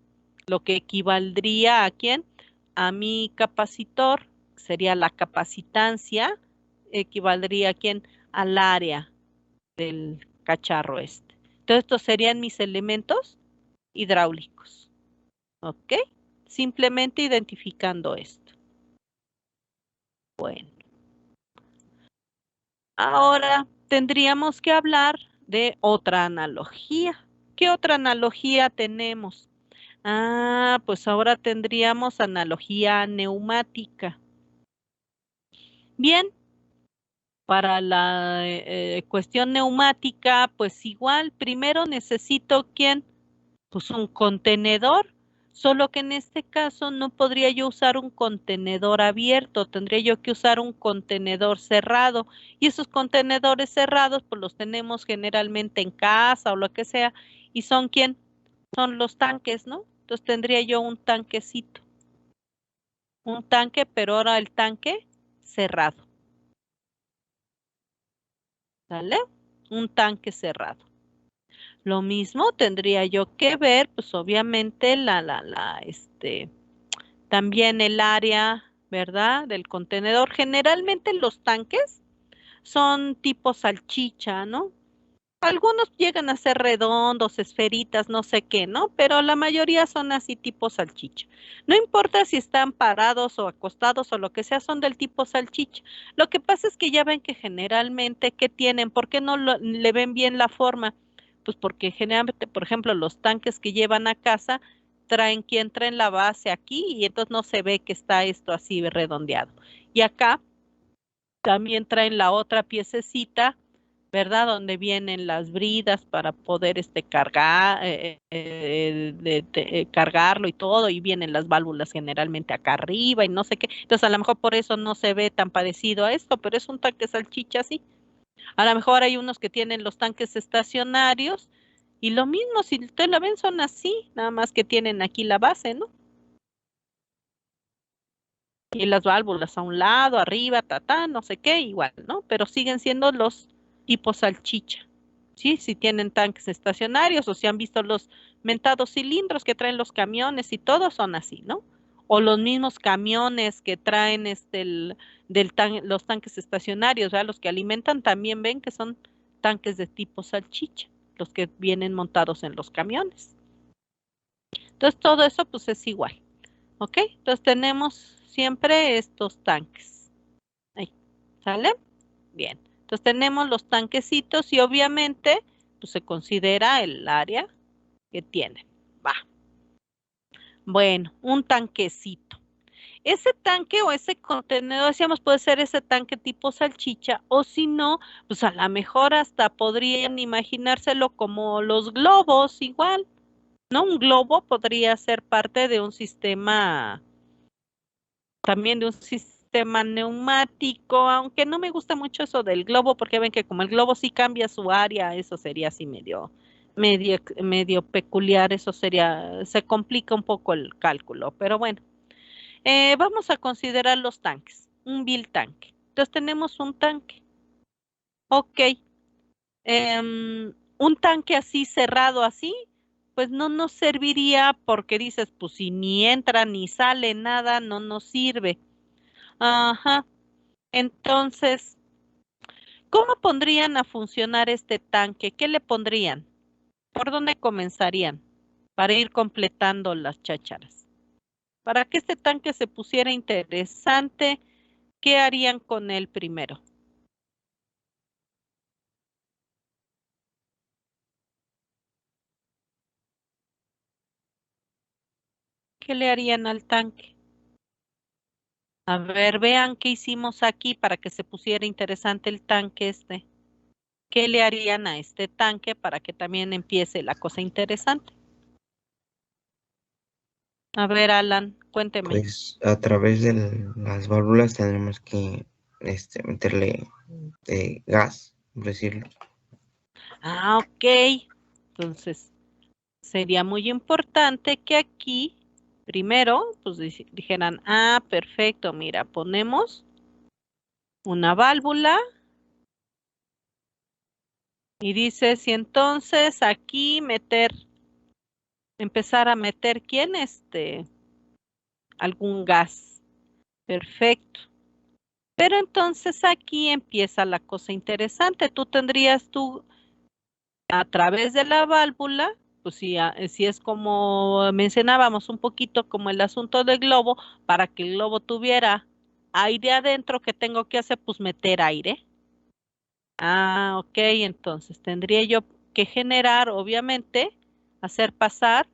Lo que equivaldría a ¿quién? A mi capacitor, sería la capacitancia, equivaldría a ¿quién? Al área del cacharro este. Entonces, estos serían mis elementos hidráulicos. ¿Ok? Simplemente identificando esto. Bueno. Ahora tendríamos que hablar de otra analogía. ¿Qué otra analogía tenemos? Pues ahora tendríamos analogía neumática. Bien, para la cuestión neumática, pues igual, primero necesito ¿quién? Pues un contenedor, solo que en este caso no podría yo usar un contenedor abierto, tendría yo que usar un contenedor cerrado, y esos contenedores cerrados pues los tenemos generalmente en casa o lo que sea, y son ¿quién? Son los tanques, ¿no? Entonces tendría yo un tanquecito, un tanque, pero ahora el tanque cerrado, ¿sale? Un tanque cerrado. Lo mismo tendría yo que ver, pues obviamente también el área, ¿verdad? Del contenedor. Generalmente los tanques son tipo salchicha, ¿no? Algunos llegan a ser redondos, esferitas, no sé qué, ¿no? Pero la mayoría son así tipo salchicha. No importa si están parados o acostados o lo que sea, son del tipo salchicha. Lo que pasa es que ya ven que generalmente, ¿qué tienen? ¿Por qué no le ven bien la forma? Pues porque generalmente, por ejemplo, los tanques que llevan a casa traen la base aquí, y entonces no se ve que está esto así redondeado. Y acá también traen la otra piececita, ¿verdad? Donde vienen las bridas para poder cargarlo y todo, y vienen las válvulas generalmente acá arriba y no sé qué. Entonces a lo mejor por eso no se ve tan parecido a esto, pero es un tanque salchicha, sí. A lo mejor hay unos que tienen los tanques estacionarios, y lo mismo, si ustedes lo ven, son así, nada más que tienen aquí la base, ¿no? Y las válvulas a un lado, arriba, no sé qué, igual, ¿no? Pero siguen siendo los tipo salchicha, ¿sí? Si tienen tanques estacionarios, o si han visto los mentados cilindros que traen los camiones y todos son así, ¿no? O los mismos camiones que traen los tanques estacionarios, ¿verdad? Los que alimentan también ven que son tanques de tipo salchicha, los que vienen montados en los camiones. Entonces todo eso pues es igual. ¿Ok? Entonces tenemos siempre estos tanques. Ahí, ¿sale? Bien. Entonces tenemos los tanquecitos, y obviamente pues se considera el área que tienen. Va. Bueno, un tanquecito. Ese tanque o ese contenedor, decíamos, puede ser ese tanque tipo salchicha, o si no, pues a lo mejor hasta podrían imaginárselo como los globos igual, ¿no? Un globo podría ser parte de un sistema, también de un sistema neumático, aunque no me gusta mucho eso del globo, porque ven que como el globo sí cambia su área, eso sería así medio peculiar, eso sería, se complica un poco el cálculo, pero bueno. Vamos a considerar los tanques, un bill tanque. Entonces tenemos un tanque. Ok. Un tanque así cerrado así, pues no nos serviría porque dices, pues si ni entra ni sale nada, no nos sirve. Ajá. Entonces, ¿cómo pondrían a funcionar este tanque? ¿Qué le pondrían? ¿Por dónde comenzarían? Para ir completando las chácharas. Para que este tanque se pusiera interesante, ¿qué harían con él primero? ¿Qué le harían al tanque? A ver, vean qué hicimos aquí para que se pusiera interesante el tanque este. ¿Qué le harían a este tanque para que también empiece la cosa interesante? A ver, Alan, cuénteme. Pues a través de las válvulas tendremos que meterle gas, por decirlo. Ah, ok. Entonces, sería muy importante que aquí, primero, pues dijeran, ah, perfecto, mira, ponemos una válvula y dice, si entonces aquí empezar a meter, ¿quién? Algún gas. Perfecto. Pero entonces aquí empieza la cosa interesante. Tú tendrías a través de la válvula, pues si es como mencionábamos un poquito como el asunto del globo, para que el globo tuviera aire adentro, ¿qué tengo que hacer? Pues meter aire. Ah, ok, entonces tendría yo que generar, obviamente, hacer pasar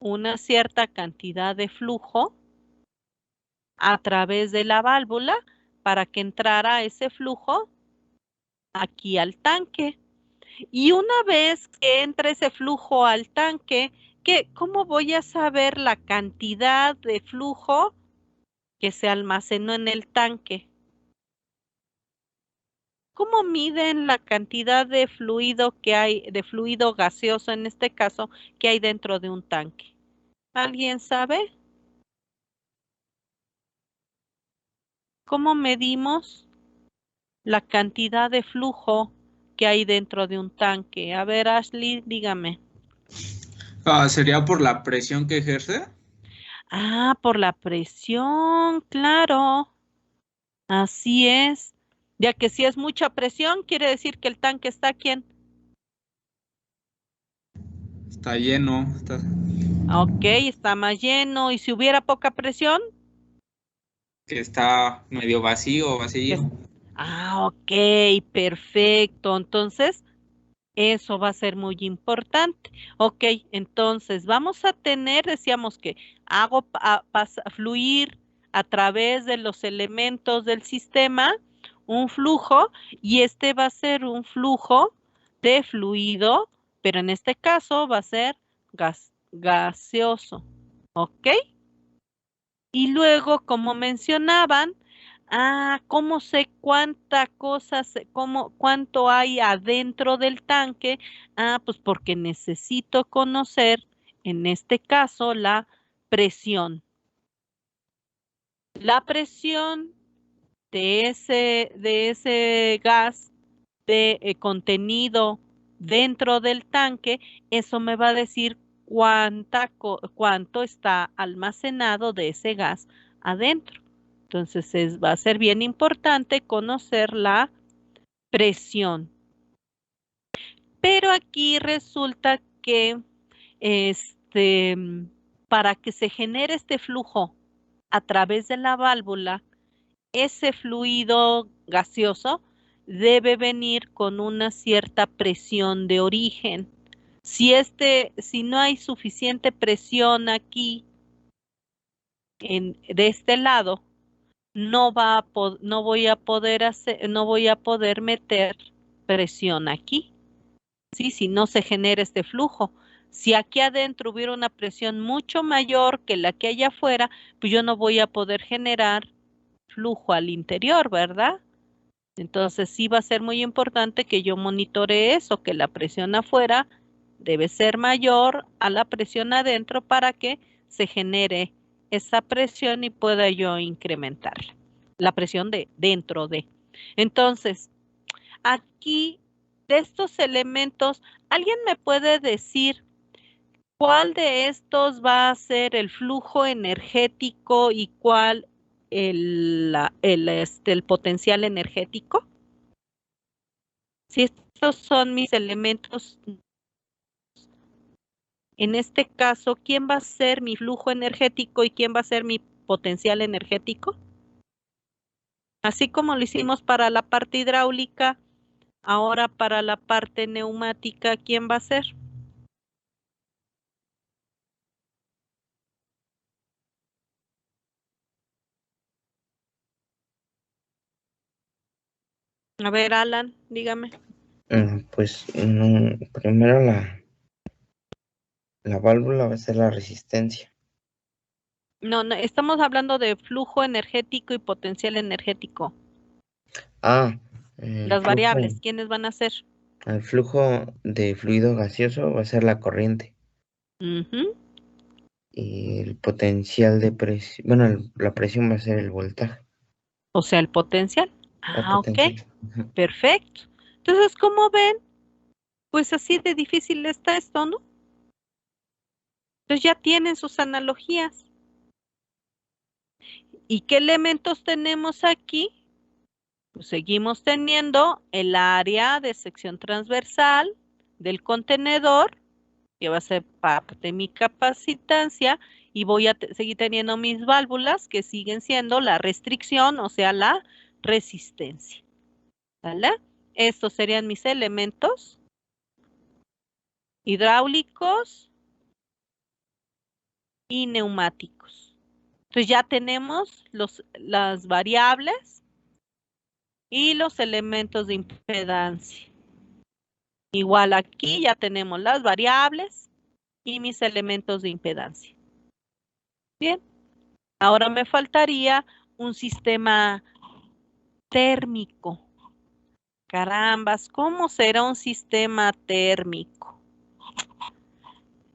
una cierta cantidad de flujo a través de la válvula para que entrara ese flujo aquí al tanque. Y una vez que entre ese flujo al tanque, ¿cómo voy a saber la cantidad de flujo que se almacenó en el tanque? ¿Cómo miden la cantidad de fluido que hay, de fluido gaseoso en este caso, que hay dentro de un tanque? ¿Alguien sabe? ¿Cómo medimos la cantidad de flujo que hay dentro de un tanque? A ver, Ashley, dígame. ¿Sería por la presión que ejerce? Ah, por la presión, claro. Así es. Ya que si es mucha presión, quiere decir que el tanque está ¿quién? Está lleno. Ok, está más lleno. ¿Y si hubiera poca presión? Que está medio vacío, Que vacío. Ah, ok, perfecto. Entonces, eso va a ser muy importante. Ok, entonces vamos a tener, decíamos que hago fluir a través de los elementos del sistema un flujo y este va a ser un flujo de fluido, pero en este caso va a ser gaseoso. ¿Ok? Y luego, como mencionaban, ¿cómo sé cuánta cosa, cuánto hay adentro del tanque? Pues porque necesito conocer, en este caso, la presión. La presión de ese gas contenido dentro del tanque, eso me va a decir cuánto está almacenado de ese gas adentro. Entonces va a ser bien importante conocer la presión. Pero aquí resulta que este, para que se genere este flujo a través de la válvula, ese fluido gaseoso debe venir con una cierta presión de origen. Si no hay suficiente presión aquí de este lado, no voy a poder meter presión aquí. ¿Sí? Si no se genera este flujo. Si aquí adentro hubiera una presión mucho mayor que la que hay afuera, pues yo no voy a poder generar flujo al interior, ¿verdad? Entonces sí va a ser muy importante que yo monitoree eso, que la presión afuera debe ser mayor a la presión adentro para que se genere esa presión y pueda yo incrementarla. La presión de dentro de. Entonces, aquí, de estos elementos, ¿alguien me puede decir cuál de estos va a ser el flujo energético y cuál el potencial energético? Si estos son mis elementos, en este caso, ¿quién va a ser mi flujo energético y quién va a ser mi potencial energético? Así como lo hicimos para la parte hidráulica, ahora para la parte neumática, ¿quién va a ser? A ver, Alan, dígame. Pues no, primero la válvula va a ser la resistencia. No, no, estamos hablando de flujo energético y potencial energético. Ah, el Las flujo, variables, ¿quiénes van a ser? el flujo de fluido gaseoso va a ser la corriente. Ujú. Y el potencial de presión, bueno, la presión va a ser el voltaje O sea, el potencial. o Ah, ok, potencial. Ujú. perfecto. Entonces, como ven, pues así de difícil está esto, ¿no? Entonces ya tienen sus analogías. ¿Y qué elementos tenemos aquí? Pues seguimos teniendo el área de sección transversal del contenedor, que va a ser parte de mi capacitancia, y voy a seguir teniendo mis válvulas, que siguen siendo la restricción, o sea, la resistencia. ¿Vale? Estos serían mis elementos hidráulicos y neumáticos. Entonces ya tenemos las variables y los elementos de impedancia. Igual aquí ya tenemos las variables y mis elementos de impedancia. Bien, ahora me faltaría un sistema térmico. Carambas, ¿cómo será un sistema térmico?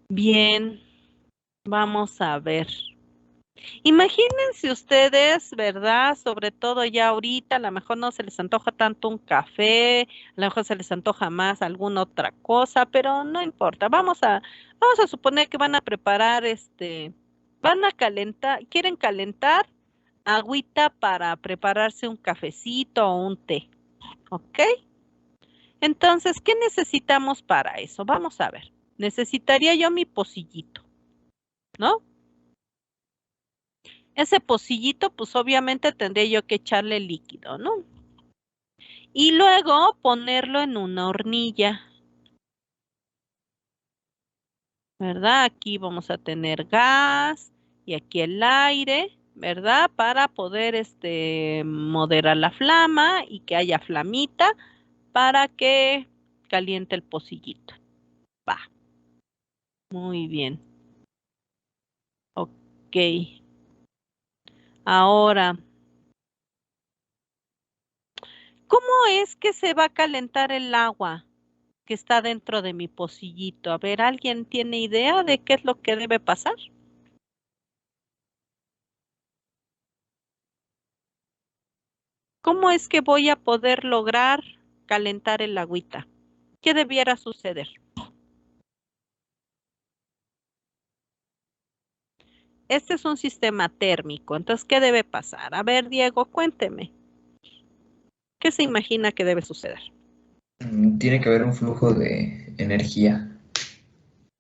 Bien, vamos a ver. Imagínense ustedes, ¿verdad? Sobre todo ya ahorita, a lo mejor no se les antoja tanto un café, a lo mejor se les antoja más alguna otra cosa, pero no importa. Vamos a suponer que van a preparar van a calentar, quieren calentar agüita para prepararse un cafecito o un té, ¿ok? Entonces, ¿qué necesitamos para eso? Vamos a ver. Necesitaría yo mi pocillito, ¿no? Ese pocillito, pues obviamente tendría yo que echarle líquido, ¿no? Y luego ponerlo en una hornilla, ¿verdad? Aquí vamos a tener gas y aquí el aire, ¿verdad? Para poder moderar la flama y que haya flamita para que caliente el pocillito. Va, muy bien. Ok. Ahora, ¿cómo es que se va a calentar el agua que está dentro de mi pocillito? A ver, ¿alguien tiene idea de qué es lo que debe pasar? ¿Cómo es que voy a poder lograr calentar el agüita? ¿Qué debiera suceder? Este es un sistema térmico, entonces, ¿qué debe pasar? A ver, Diego, cuénteme. ¿Qué se imagina que debe suceder? Tiene que haber un flujo de energía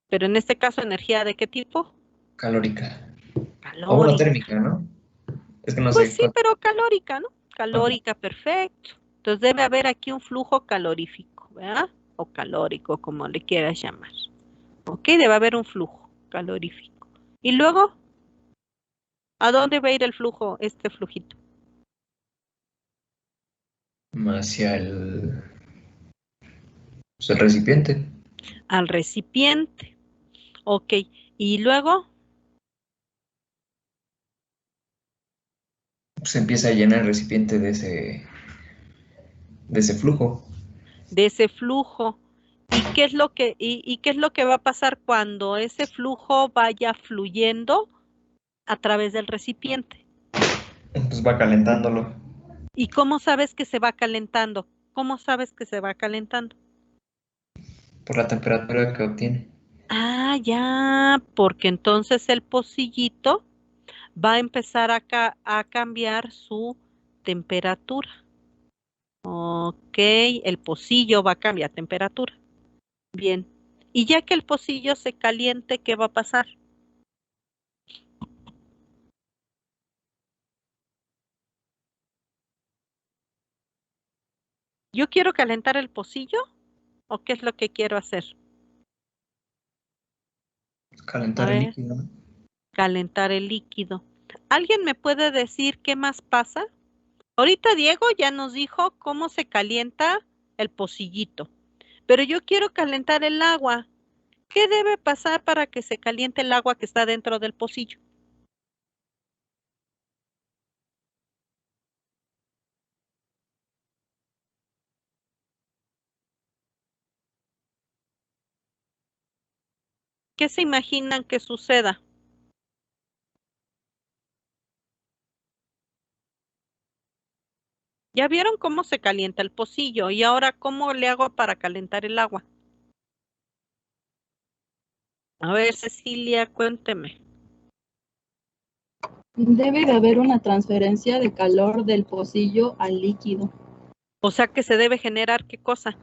Pero en este caso, ¿energía de qué tipo? calórica. O bueno, Calórica. térmica, ¿no? Es que no Pues sé sí, pero calórica, ¿no? Ajá. Calórica, perfecto. Entonces debe haber aquí un flujo calorífico, ¿verdad? O calórico, como le quieras llamar. Ok, debe haber un flujo calorífico. Y luego, ¿a dónde va a ir el flujo, este flujito? Hacia pues, el recipiente. Al recipiente. Ok, y luego, Se empieza a llenar el recipiente de ese flujo. de ese flujo. ¿Y qué es lo que, y qué es lo que va a pasar cuando ese flujo vaya fluyendo a través del recipiente? Pues va calentándolo. ¿Y cómo sabes que se va calentando? ¿Cómo sabes que se va calentando? Por la temperatura que obtiene. Ah, ya, porque entonces el pocillito va a empezar a cambiar su temperatura. Ok, el pocillo va a cambiar temperatura. Bien. Y ya que el pocillo se caliente, ¿qué va a pasar? ¿Yo quiero calentar el pocillo o qué es lo que quiero hacer? A Calentar el ver, líquido. calentar el líquido. ¿Alguien me puede decir qué más pasa? Ahorita Diego ya nos dijo cómo se calienta el pocillito, pero yo quiero calentar el agua. ¿Qué debe pasar para que se caliente el agua que está dentro del pocillo? ¿Qué se imaginan que suceda? Ya vieron cómo se calienta el pocillo y ahora ¿cómo le hago para calentar el agua? A ver, Cecilia, cuénteme. Debe de haber una transferencia de calor del pocillo al líquido. O sea que se debe generar ¿qué cosa?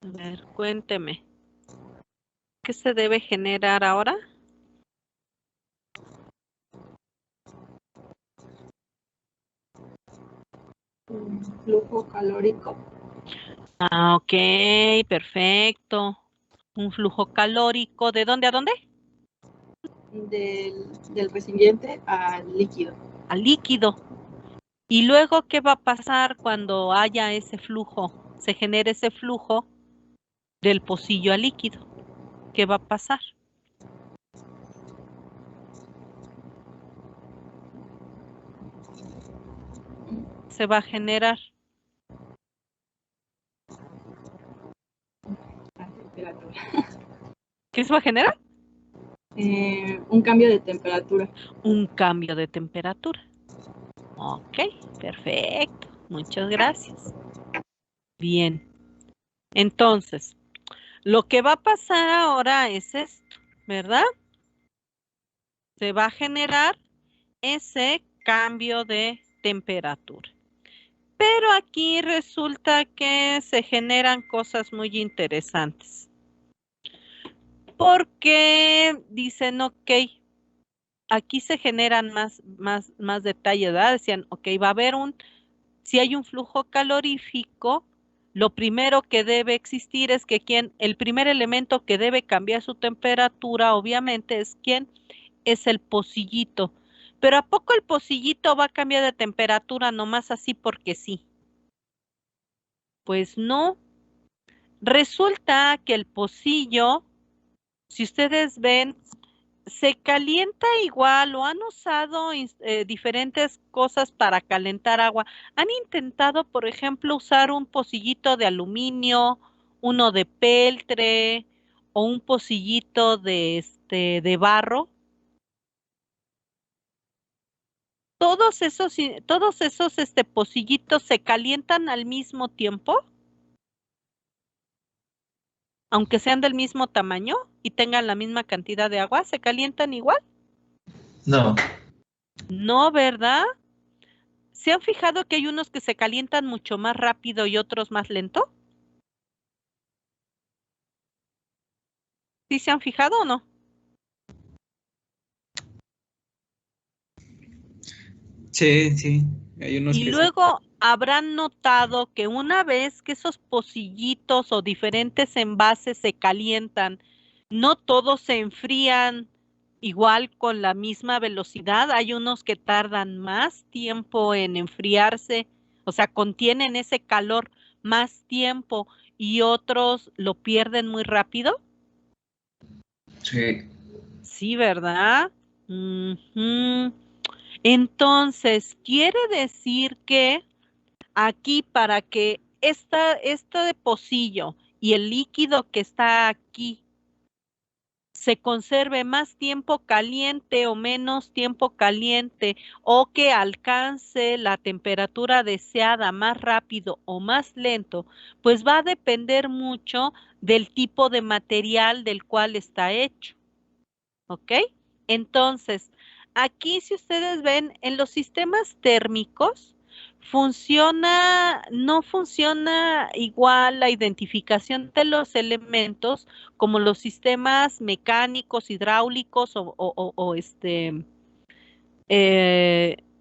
A ver, cuénteme. ¿Qué se debe generar ahora? Un flujo calórico Ah, ok, perfecto. Un flujo calórico, ¿de dónde a dónde? del recipiente al líquido. Al líquido. Y luego, ¿qué va a pasar cuando haya ese flujo? Se genere ese flujo del pocillo al líquido. ¿Qué va a pasar? Se va a generar. A temperatura. ¿Qué se va a generar? Un cambio de temperatura. Un cambio de temperatura. Ok, perfecto. Muchas gracias. Bien. Entonces, lo que va a pasar ahora es esto, ¿verdad? Se va a generar ese cambio de temperatura. Pero aquí resulta que se generan cosas muy interesantes. Porque dicen, ok, aquí se generan más detalles, ¿verdad? Decían, ok, va a haber si hay un flujo calorífico, lo primero que debe existir es que el primer elemento que debe cambiar su temperatura, obviamente, es ¿quién? Es el pocillito. Pero ¿a poco el pocillito va a cambiar de temperatura nomás así porque sí? Pues no. Resulta que el pocillo, si ustedes ven, se calienta igual o han usado diferentes cosas para calentar agua. Han intentado, por ejemplo, usar un pocillito de aluminio, uno de peltre o un pocillito de barro. Todos esos pocillitos se calientan al mismo tiempo, aunque sean del mismo tamaño y tengan la misma cantidad de agua, ¿se calientan igual? No. No, ¿verdad? ¿Se han fijado que hay unos que se calientan mucho más rápido y otros más lento? ¿Sí se han fijado o no? Sí, sí. Hay unos Y que sí. luego habrán notado que una vez que esos pocillitos o diferentes envases se calientan, no todos se enfrían igual con la misma velocidad. Hay unos que tardan más tiempo en enfriarse, o sea, contienen ese calor más tiempo y otros lo pierden muy rápido. Sí. Sí, ¿verdad? Ujú. Entonces, quiere decir que aquí para que este pocillo y el líquido que está aquí se conserve más tiempo caliente o menos tiempo caliente o que alcance la temperatura deseada más rápido o más lento, pues va a depender mucho del tipo de material del cual está hecho. ¿Ok? Entonces, aquí si ustedes ven en los sistemas térmicos, no funciona igual la identificación de los elementos como los sistemas mecánicos, hidráulicos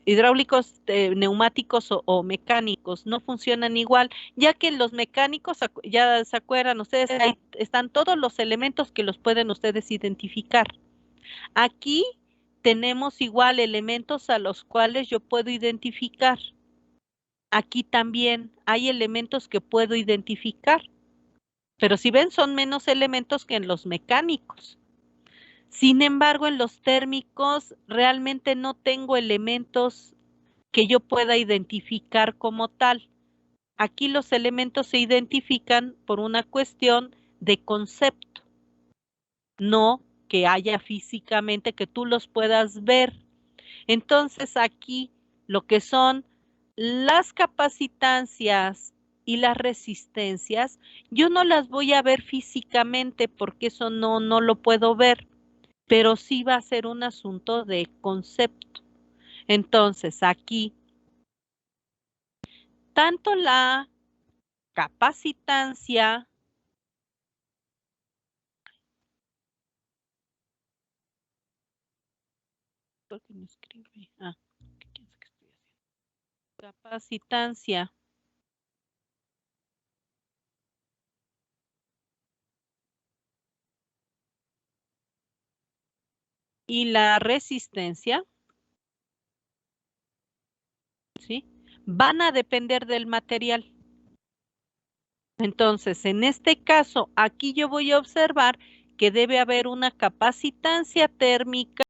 hidráulicos, neumáticos o mecánicos, no funcionan igual, ya que en los mecánicos, ya se acuerdan ustedes, ahí están todos los elementos que los pueden ustedes identificar. Aquí tenemos igual elementos a los cuales yo puedo identificar. Aquí también hay elementos que puedo identificar, pero si ven son menos elementos que en los mecánicos. Sin embargo, en los térmicos realmente no tengo elementos que yo pueda identificar como tal. Aquí los elementos se identifican por una cuestión de concepto, no que haya físicamente que tú los puedas ver. Entonces aquí lo que son las capacitancias y las resistencias, yo no las voy a ver físicamente porque eso no lo puedo ver, pero sí va a ser un asunto de concepto. Entonces aquí, tanto la capacitancia ¿por qué no escribe? ¿qué quiere que estoy haciendo? Capacitancia y la resistencia, ¿sí? Van a depender del material. Entonces, en este caso, aquí yo voy a observar que debe haber una capacitancia térmica